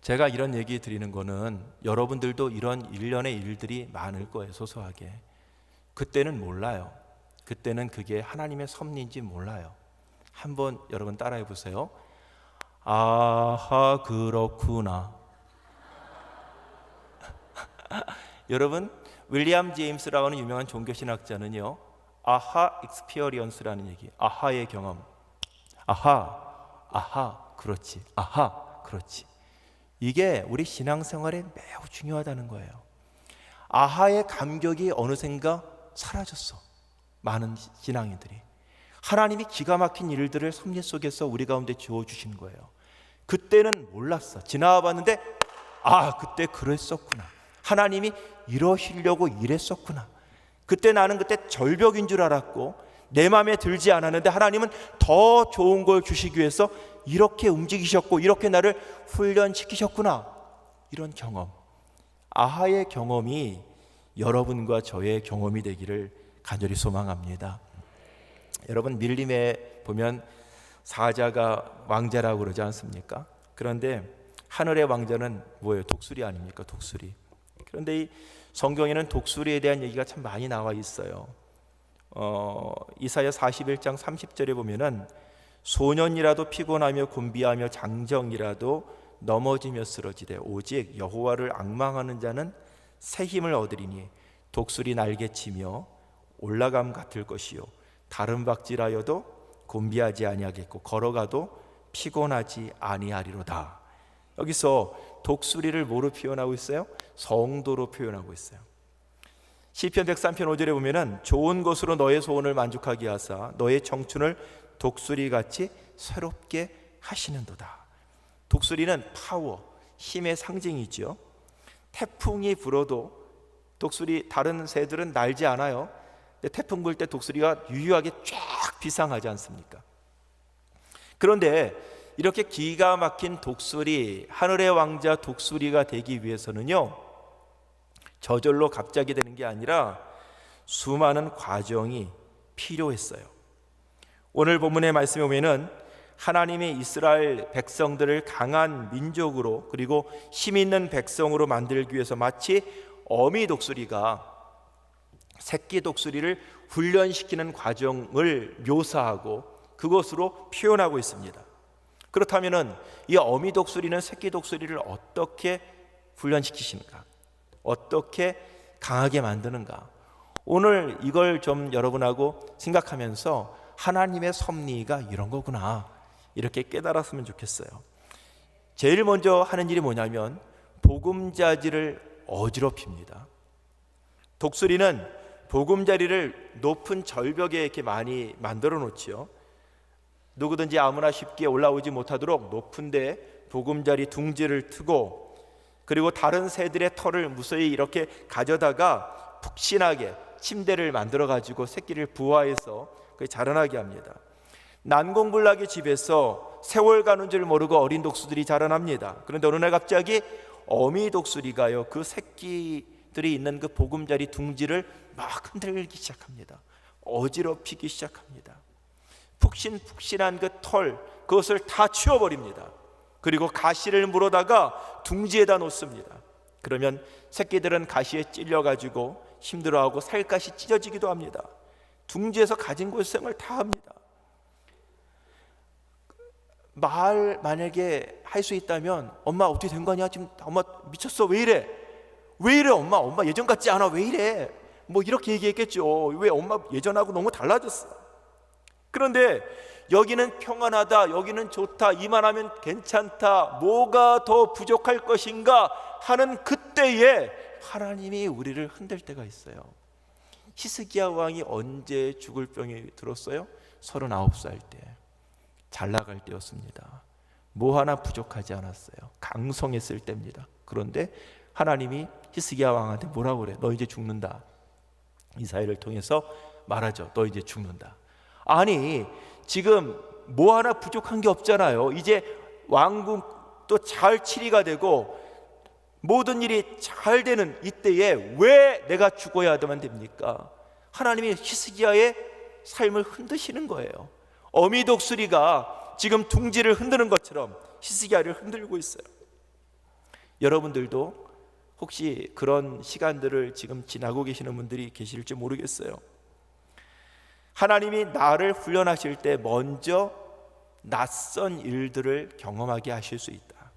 제가 이런 얘기 드리는 거는 여러분들도 이런 일련의 일들이 많을 거예요. 소소하게. 그때는 몰라요. 그때는 그게 하나님의 섭리인지 몰라요. 한번 여러분 따라해 보세요. 아하 그렇구나. 여러분 윌리엄 제임스라고 하는 유명한 종교신학자는요 아하 익스피어리언스라는 얘기, 아하의 경험, 아하 그렇지, 아하 그렇지, 이게 우리 신앙생활에 매우 중요하다는 거예요. 아하의 감격이 어느샌가 사라졌어. 많은 신앙인들이 하나님이 기가 막힌 일들을 섭리 속에서 우리 가운데 주어주시는 거예요. 그때는 몰랐어. 지나와 봤는데 그때 그랬었구나. 하나님이 이러시려고 이랬었구나. 그때 나는 그때 절벽인 줄 알았고 내 마음에 들지 않았는데 하나님은 더 좋은 걸 주시기 위해서 이렇게 움직이셨고 이렇게 나를 훈련시키셨구나. 이런 경험, 아하의 경험이 여러분과 저의 경험이 되기를 간절히 소망합니다. 여러분 밀림에 보면 사자가 왕자라고 그러지 않습니까? 그런데 하늘의 왕자는 뭐예요? 독수리 아닙니까? 독수리. 그런데 이 성경에는 독수리에 대한 얘기가 참 많이 나와 있어요. 이사야 41장 30절에 보면은 소년이라도 피곤하며 곤비하며 장정이라도 넘어지며 쓰러지되 오직 여호와를 앙망하는 자는 새 힘을 얻으리니 독수리 날개치며 올라감 같을 것이요 다른 박질하여도 곤비하지 아니하겠고 걸어가도 피곤하지 아니하리로다. 여기서 독수리를 뭐로 표현하고 있어요? 성도로 표현하고 있어요. 시편 103편 5절에 보면은 좋은 것으로 너의 소원을 만족하게 하사 너의 청춘을 독수리같이 새롭게 하시는도다. 독수리는 파워, 힘의 상징이죠. 태풍이 불어도 독수리 다른 새들은 날지 않아요. 근데 태풍 불 때 독수리가 유유하게 쫙 비상하지 않습니까? 그런데 이렇게 기가 막힌 독수리, 하늘의 왕자 독수리가 되기 위해서는요 저절로 갑자기 되는 게 아니라 수많은 과정이 필요했어요. 오늘 본문의 말씀에 보면은 하나님이 이스라엘 백성들을 강한 민족으로 그리고 힘 있는 백성으로 만들기 위해서 마치 어미 독수리가 새끼 독수리를 훈련시키는 과정을 묘사하고 그것으로 표현하고 있습니다. 그렇다면은 이 어미 독수리는 새끼 독수리를 어떻게 훈련시키시는가? 어떻게 강하게 만드는가? 오늘 이걸 좀 여러분하고 생각하면서 하나님의 섭리가 이런 거구나 이렇게 깨달았으면 좋겠어요. 제일 먼저 하는 일이 뭐냐면 보금자리를 어지럽힙니다. 독수리는 보금자리를 높은 절벽에 이렇게 많이 만들어 놓지요. 누구든지 아무나 쉽게 올라오지 못하도록 높은데 보금자리 둥지를 트고 그리고 다른 새들의 털을 무서히 이렇게 가져다가 푹신하게 침대를 만들어 가지고 새끼를 부화해서 자라나게 합니다. 난공불락의 집에서 세월 가는 줄 모르고 어린 독수들이 자라납니다. 그런데 어느 날 갑자기 어미 독수리가요 그 새끼들이 있는 그 보금자리 둥지를 막 흔들기 시작합니다. 어지럽히기 시작합니다. 푹신푹신한 그 털, 그것을 다 치워버립니다. 그리고 가시를 물어다가 둥지에다 놓습니다. 그러면 새끼들은 가시에 찔려가지고 힘들어하고 살갗이 찢어지기도 합니다. 둥지에서 가진 고생을 다 합니다. 말 만약에 할 수 있다면, 엄마 어떻게 된 거냐? 지금 엄마 미쳤어. 왜 이래? 왜 이래 엄마? 엄마 예전 같지 않아. 왜 이래? 뭐 이렇게 얘기했겠죠. 왜 엄마 예전하고 너무 달라졌어. 그런데 여기는 평안하다, 여기는 좋다, 이만하면 괜찮다, 뭐가 더 부족할 것인가 하는 그때에 하나님이 우리를 흔들 때가 있어요. 히스기야 왕이 언제 죽을 병이 들었어요? 39살 때, 잘 나갈 때였습니다. 뭐 하나 부족하지 않았어요. 강성했을 때입니다. 그런데 하나님이 히스기야 왕한테 뭐라고 그래? 너 이제 죽는다. 이사야를 통해서 말하죠. 너 이제 죽는다. 아니, 지금 뭐 하나 부족한 게 없잖아요. 이제 왕국도 잘 치리가 되고 모든 일이 잘 되는 이때에 왜 내가 죽어야만 됩니까? 하나님이 히스기야의 삶을 흔드시는 거예요. 어미 독수리가 지금 둥지를 흔드는 것처럼 히스기야를 흔들고 있어요. 여러분들도 혹시 그런 시간들을 지금 지나고 계시는 분들이 계실지 모르겠어요. 하나님이 나를 훈련하실 때 먼저 낯선 일들을 경험하게 하실 수 있다.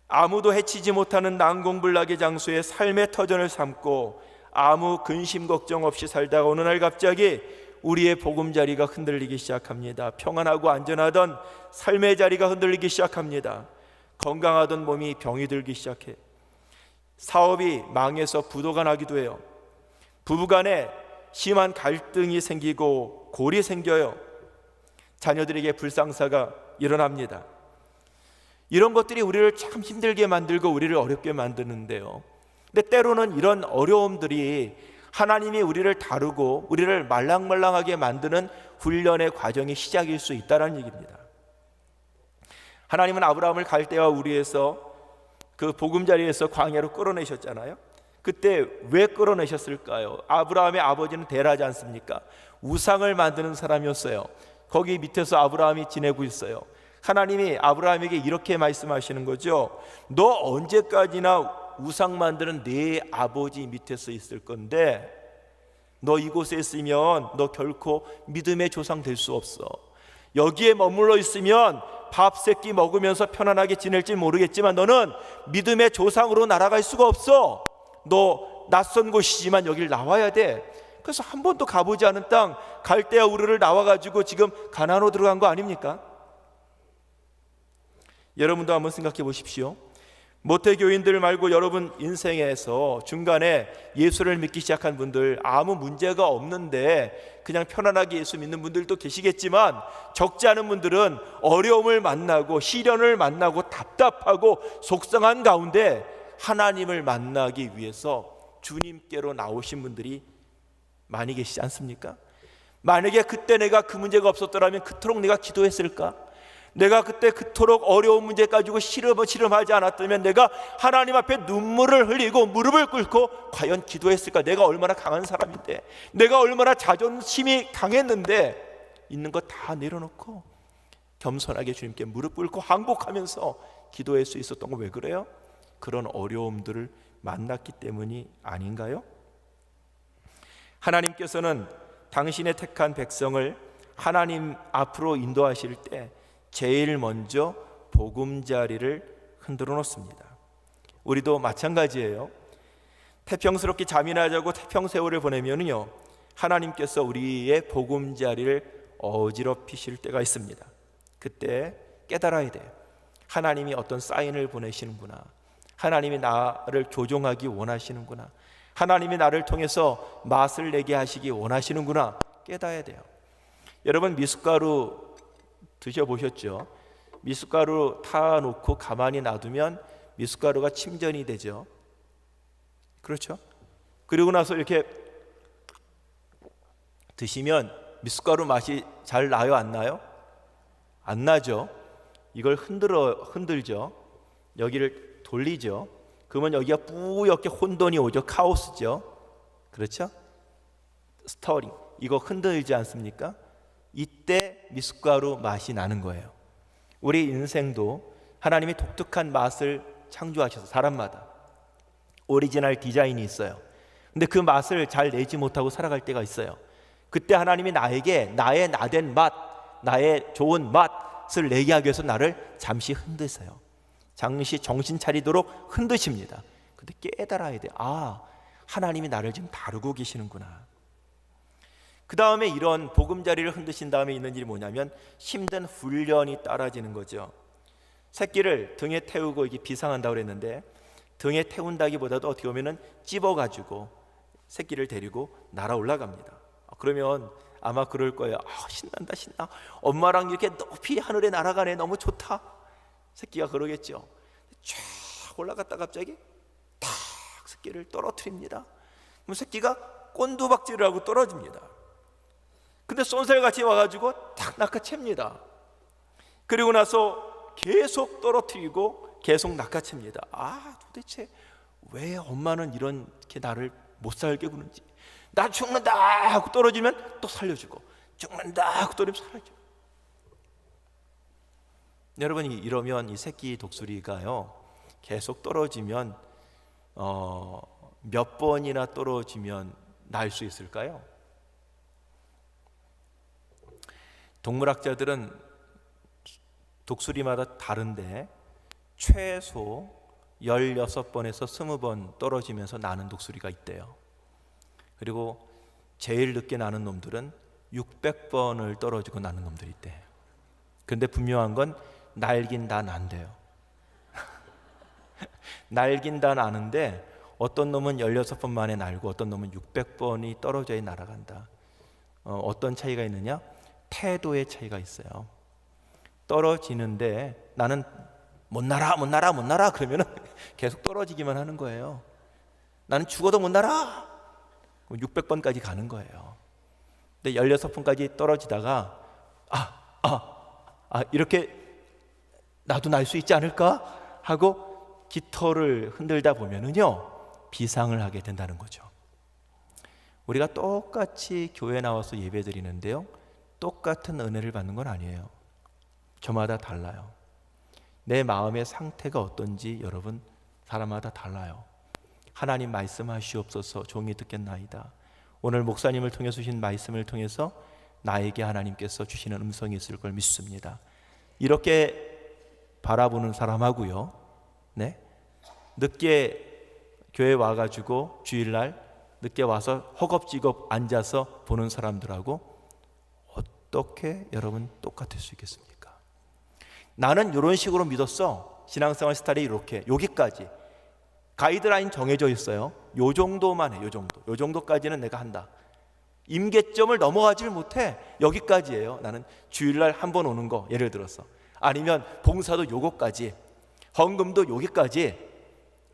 아무도 해치지 못하는 난공불락의 장소에 삶의 터전을 삼고 아무 근심 걱정 없이 살다가 어느 날 갑자기 우리의 보금자리가 흔들리기 시작합니다. 평안하고 안전하던 삶의 자리가 흔들리기 시작합니다. 건강하던 몸이 병이 들기 시작해. 사업이 망해서 부도가 나기도 해요. 부부간에 심한 갈등이 생기고 골이 생겨요. 자녀들에게 불상사가 일어납니다. 이런 것들이 우리를 참 힘들게 만들고 우리를 어렵게 만드는데요. 근데 때로는 이런 어려움들이 하나님이 우리를 다루고 우리를 말랑말랑하게 만드는 훈련의 과정의 시작일 수 있다는 얘기입니다. 하나님은 아브라함을 갈대아 우리에서 그 보금자리에서 광야로 끌어내셨잖아요. 그때 왜 끌어내셨을까요? 아브라함의 아버지는 데라지 않습니까? 우상을 만드는 사람이었어요. 거기 밑에서 아브라함이 지내고 있어요. 하나님이 아브라함에게 이렇게 말씀하시는 거죠. 너 언제까지나 우상 만드는 네 아버지 밑에서 있을 건데 너 이곳에 있으면 너 결코 믿음의 조상 될 수 없어. 여기에 머물러 있으면 밥 세끼 먹으면서 편안하게 지낼지 모르겠지만 너는 믿음의 조상으로 날아갈 수가 없어. 너 낯선 곳이지만 여길 나와야 돼. 그래서 한 번도 가보지 않은 땅 갈대아 우르를 나와가지고 지금 가나안으로 들어간 거 아닙니까? 여러분도 한번 생각해 보십시오. 모태교인들 말고 여러분 인생에서 중간에 예수를 믿기 시작한 분들, 아무 문제가 없는데 그냥 편안하게 예수 믿는 분들도 계시겠지만 적지 않은 분들은 어려움을 만나고 시련을 만나고 답답하고 속상한 가운데 하나님을 만나기 위해서 주님께로 나오신 분들이 많이 계시지 않습니까? 만약에 그때 내가 그 문제가 없었더라면 그토록 내가 기도했을까? 내가 그때 그토록 어려운 문제 가지고 실험하지 않았다면 내가 하나님 앞에 눈물을 흘리고 무릎을 꿇고 과연 기도했을까? 내가 얼마나 강한 사람인데, 내가 얼마나 자존심이 강했는데 있는 거 다 내려놓고 겸손하게 주님께 무릎 꿇고 항복하면서 기도할 수 있었던 거 왜 그래요? 그런 어려움들을 만났기 때문이 아닌가요? 하나님께서는 당신의 택한 백성을 하나님 앞으로 인도하실 때 제일 먼저 보금자리를 흔들어 놓습니다. 우리도 마찬가지예요. 태평스럽게 잠이나 자고 태평세월을 보내면요 하나님께서 우리의 보금자리를 어지럽히실 때가 있습니다. 그때 깨달아야 돼요. 하나님이 어떤 사인을 보내시는구나. 하나님이 나를 조종하기 원하시는구나. 하나님이 나를 통해서 맛을 내게 하시기 원하시는구나. 깨달아야 돼요. 여러분 미숫가루 드셔보셨죠? 미숫가루 타놓고 가만히 놔두면 미숫가루가 침전이 되죠. 그렇죠? 그리고 나서 이렇게 드시면 미숫가루 맛이 잘 나요? 안 나요? 안 나죠. 이걸 흔들죠. 여기를 돌리죠. 그러면 여기가 뿌옇게 혼돈이 오죠. 카오스죠. 그렇죠? 스터링. 이거 흔들지 않습니까? 이때 미숫가루 맛이 나는 거예요. 우리 인생도 하나님이 독특한 맛을 창조하셔서 사람마다 오리지널 디자인이 있어요. 근데 그 맛을 잘 내지 못하고 살아갈 때가 있어요. 그때 하나님이 나에게 나의 나된 맛, 나의 좋은 맛을 내게 하기 위해서 나를 잠시 흔드세요. 잠시 정신 차리도록 흔드십니다. 근데 깨달아야 돼. 아, 하나님이 나를 지금 다루고 계시는구나. 그 다음에 이런 보금자리를 흔드신 다음에 있는 일이 뭐냐면 힘든 훈련이 따라지는 거죠. 새끼를 등에 태우고 이게 비상한다고 그랬는데, 등에 태운다기보다도 어떻게 보면은 찝어가지고 새끼를 데리고 날아 올라갑니다. 그러면 아마 그럴 거예요. 신난다, 신나. 엄마랑 이렇게 높이 하늘에 날아가네. 너무 좋다. 새끼가 그러겠죠. 쫙 올라갔다 갑자기 탁 새끼를 떨어뜨립니다. 그럼 새끼가 꼰두박질을 하고 떨어집니다. 근데 쏜살같이 와가지고 탁 낚아챕니다. 그리고 나서 계속 떨어뜨리고 계속 낚아챕니다. 도대체 왜 엄마는 이렇게 나를 못 살게 구는지. 나 죽는다 하고 떨어지면 또 살려주고, 죽는다 하고 떨어지면 살려주고. 여러분, 이러면 이 새끼 독수리가요 계속 떨어지면 몇 번이나 떨어지면 날 수 있을까요? 동물학자들은 독수리마다 다른데 최소 16번에서 20번 떨어지면서 나는 독수리가 있대요. 그리고 제일 늦게 나는 놈들은 600번을 떨어지고 나는 놈들이 있대요. 근데 분명한 건 날긴 다 난대요. 날긴 다 나는데 어떤 놈은 16번 만에 날고 어떤 놈은 600번이 떨어져야 날아간다. 어떤 차이가 있느냐? 태도의 차이가 있어요. 떨어지는데 나는 못 날아 그러면 계속 떨어지기만 하는 거예요. 나는 죽어도 못 날아 600번까지 가는 거예요. 근데 16번까지 떨어지다가 이렇게 나도 날 수 있지 않을까 하고 깃털을 흔들다 보면은요 비상을 하게 된다는 거죠. 우리가 똑같이 교회 나와서 예배 드리는데요 똑같은 은혜를 받는 건 아니에요. 저마다 달라요. 내 마음의 상태가 어떤지 여러분 사람마다 달라요. 하나님 말씀하시옵소서, 종이 듣겠나이다. 오늘 목사님을 통해서 주신 말씀을 통해서 나에게 하나님께서 주시는 음성이 있을 걸 믿습니다. 이렇게 바라보는 사람하고요, 네? 늦게 교회 와가지고 주일날 늦게 와서 허겁지겁 앉아서 보는 사람들하고 어떻게 여러분 똑같을 수 있겠습니까? 나는 이런 식으로 믿었어. 신앙생활 스타일이 이렇게, 여기까지 가이드라인 정해져 있어요. 요 정도만 해. 요 정도까지는 내가 한다. 임계점을 넘어가질 못해. 여기까지예요. 나는 주일날 한 번 오는 거 예를 들어서, 아니면 봉사도 요거까지, 헌금도 여기까지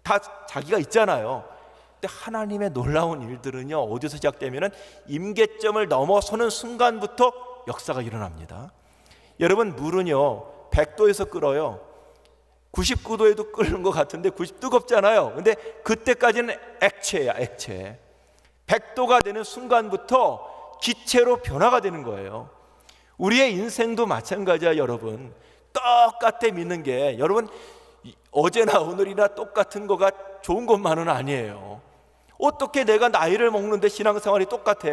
다 자기가 있잖아요. 근데 하나님의 놀라운 일들은요 어디서 시작되면은 임계점을 넘어서는 순간부터 역사가 일어납니다. 여러분, 물은요 100도에서 끓어요. 99도에도 끓는 것 같은데 뜨겁잖아요. 근데 그때까지는 액체야, 액체. 100도가 되는 순간부터 기체로 변화가 되는 거예요. 우리의 인생도 마찬가지야. 여러분, 똑같아 믿는 게, 여러분 어제나 오늘이나 똑같은 거가 좋은 것만은 아니에요. 어떻게 내가 나이를 먹는데 신앙생활이 똑같아?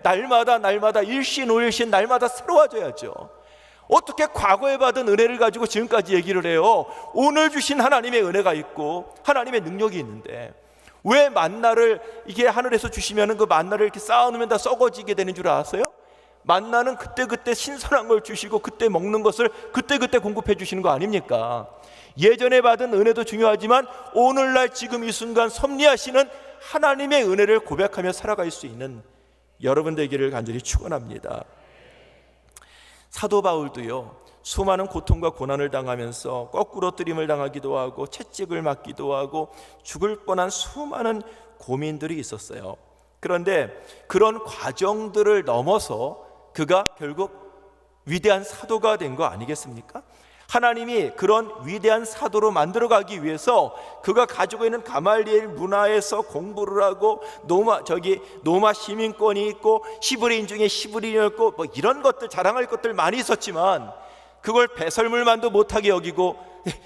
날마다 일신오일신 날마다 새로워져야죠. 어떻게 과거에 받은 은혜를 가지고 지금까지 얘기를 해요? 오늘 주신 하나님의 은혜가 있고 하나님의 능력이 있는데 왜 만나를 이게 하늘에서 주시면 그 만나를 이렇게 쌓아놓으면 다 썩어지게 되는 줄 아세요? 만나는 그때그때 신선한 걸 주시고 그때 먹는 것을 그때그때 공급해 주시는 거 아닙니까? 예전에 받은 은혜도 중요하지만 오늘날 지금 이 순간 섭리하시는 하나님의 은혜를 고백하며 살아갈 수 있는 여러분 되기를 간절히 축원합니다. 사도 바울도요 수많은 고통과 고난을 당하면서 거꾸로 뜨림을 당하기도 하고 채찍을 맞기도 하고 죽을 뻔한 수많은 고민들이 있었어요. 그런데 그런 과정들을 넘어서 그가 결국 위대한 사도가 된 거 아니겠습니까? 하나님이 그런 위대한 사도로 만들어가기 위해서 그가 가지고 있는 가말리엘 문화에서 공부를 하고 노마 시민권이 있고 히브리인 중에 히브리인이었고 뭐 이런 것들 자랑할 것들 많이 있었지만 그걸 배설물만도 못하게 여기고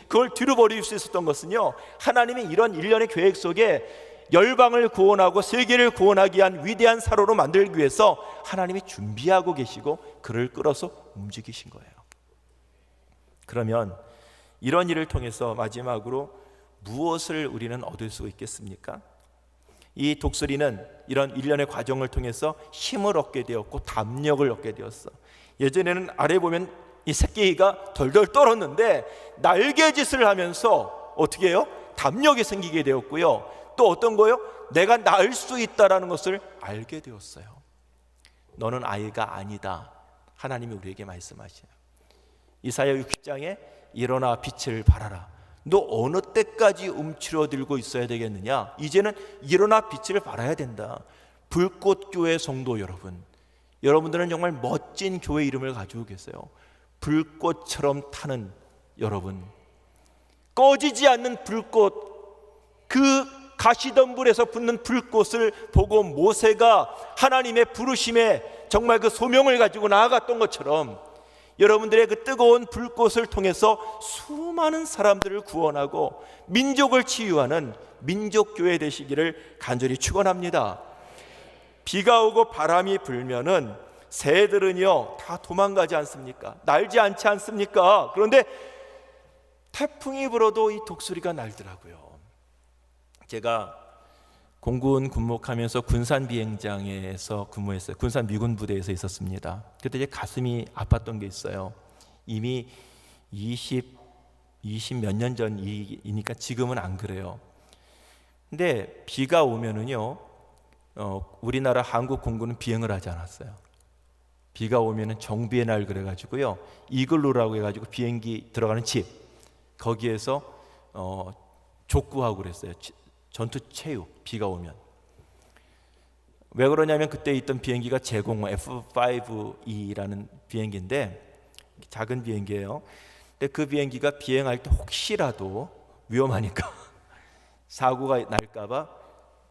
그걸 뒤로 버릴 수 있었던 것은요, 하나님이 이런 일련의 계획 속에 열방을 구원하고 세계를 구원하기 위한 위대한 사도로 만들기 위해서 하나님이 준비하고 계시고 그를 끌어서 움직이신 거예요. 그러면 이런 일을 통해서 마지막으로 무엇을 우리는 얻을 수 있겠습니까? 이 독수리는 이런 일련의 과정을 통해서 힘을 얻게 되었고 담력을 얻게 되었어. 예전에는 아래 보면 이 새끼가 덜덜 떨었는데 날개짓을 하면서 어떻게 해요? 담력이 생기게 되었고요. 또 어떤 거요? 내가 날 수 있다라는 것을 알게 되었어요. 너는 아이가 아니다. 하나님이 우리에게 말씀하시네요. 이사야 60장에 일어나 빛을 발하라. 너 어느 때까지 움츠러들고 있어야 되겠느냐? 이제는 일어나 빛을 발해야 된다. 불꽃교회 성도 여러분, 여러분들은 정말 멋진 교회 이름을 가지고 계세요. 불꽃처럼 타는 여러분, 꺼지지 않는 불꽃, 그 가시덤불에서 붙는 불꽃을 보고 모세가 하나님의 부르심에 정말 그 소명을 가지고 나아갔던 것처럼 여러분들의 그 뜨거운 불꽃을 통해서 수많은 사람들을 구원하고 민족을 치유하는 민족교회 되시기를 간절히 축원합니다. 비가 오고 바람이 불면은 새들은요 다 도망가지 않습니까? 날지 않지 않습니까? 그런데 태풍이 불어도 이 독수리가 날더라고요. 제가 공군 군목하면서 군산 비행장에서 근무했어요. 군산 미군 부대에서 있었습니다. 그때 제 가슴이 아팠던 게 있어요. 이미 20 몇 년 전이니까 지금은 안 그래요. 근데 비가 오면은요, 우리나라 한국 공군은 비행을 하지 않았어요. 비가 오면은 정비의 날 그래가지고요, 이글루라고 해가지고 비행기 들어가는 집, 거기에서 족구하고 그랬어요. 전투 체육. 비가 오면 왜 그러냐면 그때 있던 비행기가 제공 F5E라는 비행기인데 작은 비행기예요. 근데 그 비행기가 비행할 때 혹시라도 위험하니까 사고가 날까봐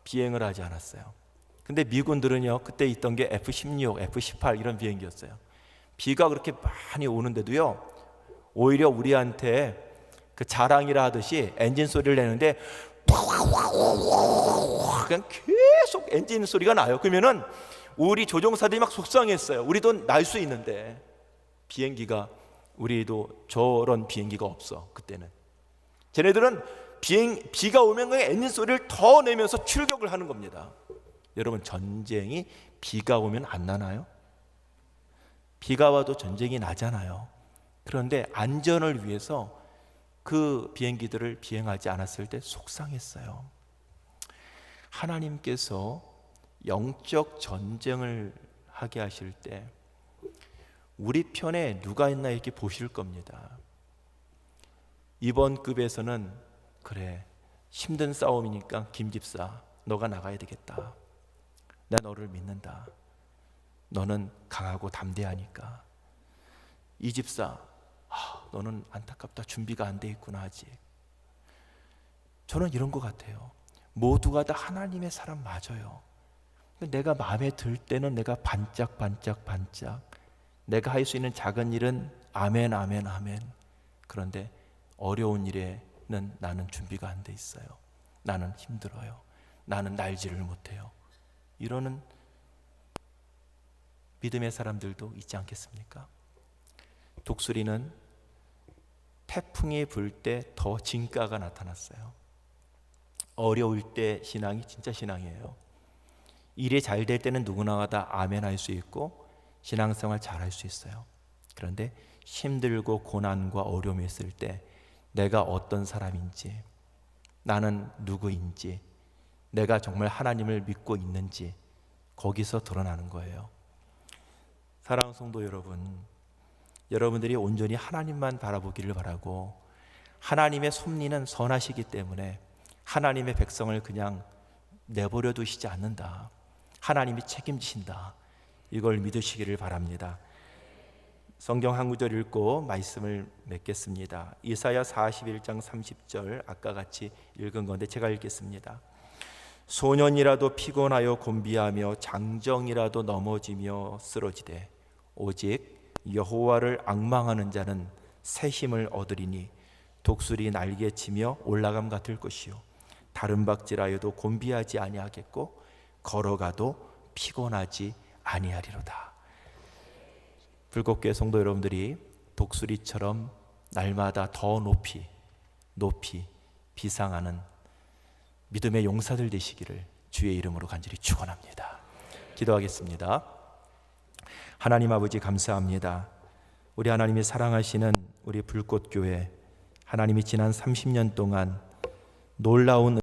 비행을 하지 않았어요. 근데 미군들은요 그때 있던 게 F-16, F-18 이런 비행기였어요. 비가 그렇게 많이 오는데도요 오히려 우리한테 그 자랑이라 하듯이 엔진 소리를 내는데 그냥 계속 엔진 소리가 나요. 그러면은 우리 조종사들이 막 속상했어요. 우리도 날 수 있는데 비행기가, 우리도 저런 비행기가 없어. 그때는 쟤네들은 비가 오면 그냥 엔진 소리를 더 내면서 출격을 하는 겁니다. 여러분, 전쟁이 비가 오면 안 나나요? 비가 와도 전쟁이 나잖아요. 그런데 안전을 위해서 그 비행기들을 비행하지 않았을 때 속상했어요. 하나님께서 영적 전쟁을 하게 하실 때 우리 편에 누가 있나 이렇게 보실 겁니다. 이번 급에서는 그래, 힘든 싸움이니까 김 집사 너가 나가야 되겠다. 나 너를 믿는다. 너는 강하고 담대하니까. 이 집사, 너는 안타깝다. 준비가 안 돼 있구나 아직. 저는 이런 것 같아요. 모두가 다 하나님의 사람 맞아요. 내가 마음에 들 때는 내가 반짝 내가 할 수 있는 작은 일은 아멘 아멘 아멘. 그런데 어려운 일에는 나는 준비가 안 돼 있어요. 나는 힘들어요. 나는 날지를 못해요. 이러는 믿음의 사람들도 있지 않겠습니까? 독수리는 태풍이 불 때 더 진가가 나타났어요. 어려울 때 신앙이 진짜 신앙이에요. 일이 잘 될 때는 누구나 다 아멘 할 수 있고 신앙생활 잘 할 수 있어요. 그런데 힘들고 고난과 어려움이 있을 때 내가 어떤 사람인지, 나는 누구인지, 내가 정말 하나님을 믿고 있는지 거기서 드러나는 거예요. 사랑하는 성도 여러분, 여러분들이 온전히 하나님만 바라보기를 바라고, 하나님의 섭리는 선하시기 때문에 하나님의 백성을 그냥 내버려 두시지 않는다. 하나님이 책임지신다. 이걸 믿으시기를 바랍니다. 성경 한 구절 읽고 말씀을 맺겠습니다. 이사야 41장 30절 아까 같이 읽은 건데 제가 읽겠습니다. 소년이라도 피곤하여 곤비하며 장정이라도 넘어지며 쓰러지되 오직 여호와를 앙망하는 자는 새 힘을 얻으리니 독수리 날개치며 올라감 같을 것이요 다른 박질하여도 곤비하지 아니하겠고 걸어가도 피곤하지 아니하리로다. 불꽃교회 성도 여러분들이 독수리처럼 날마다 더 높이 비상하는 믿음의 용사들 되시기를 주의 이름으로 간절히 축원합니다. 기도하겠습니다. 하나님 아버지 감사합니다. 우리 하나님이 사랑하시는 우리 불꽃교회, 하나님이 지난 30년 동안 놀라운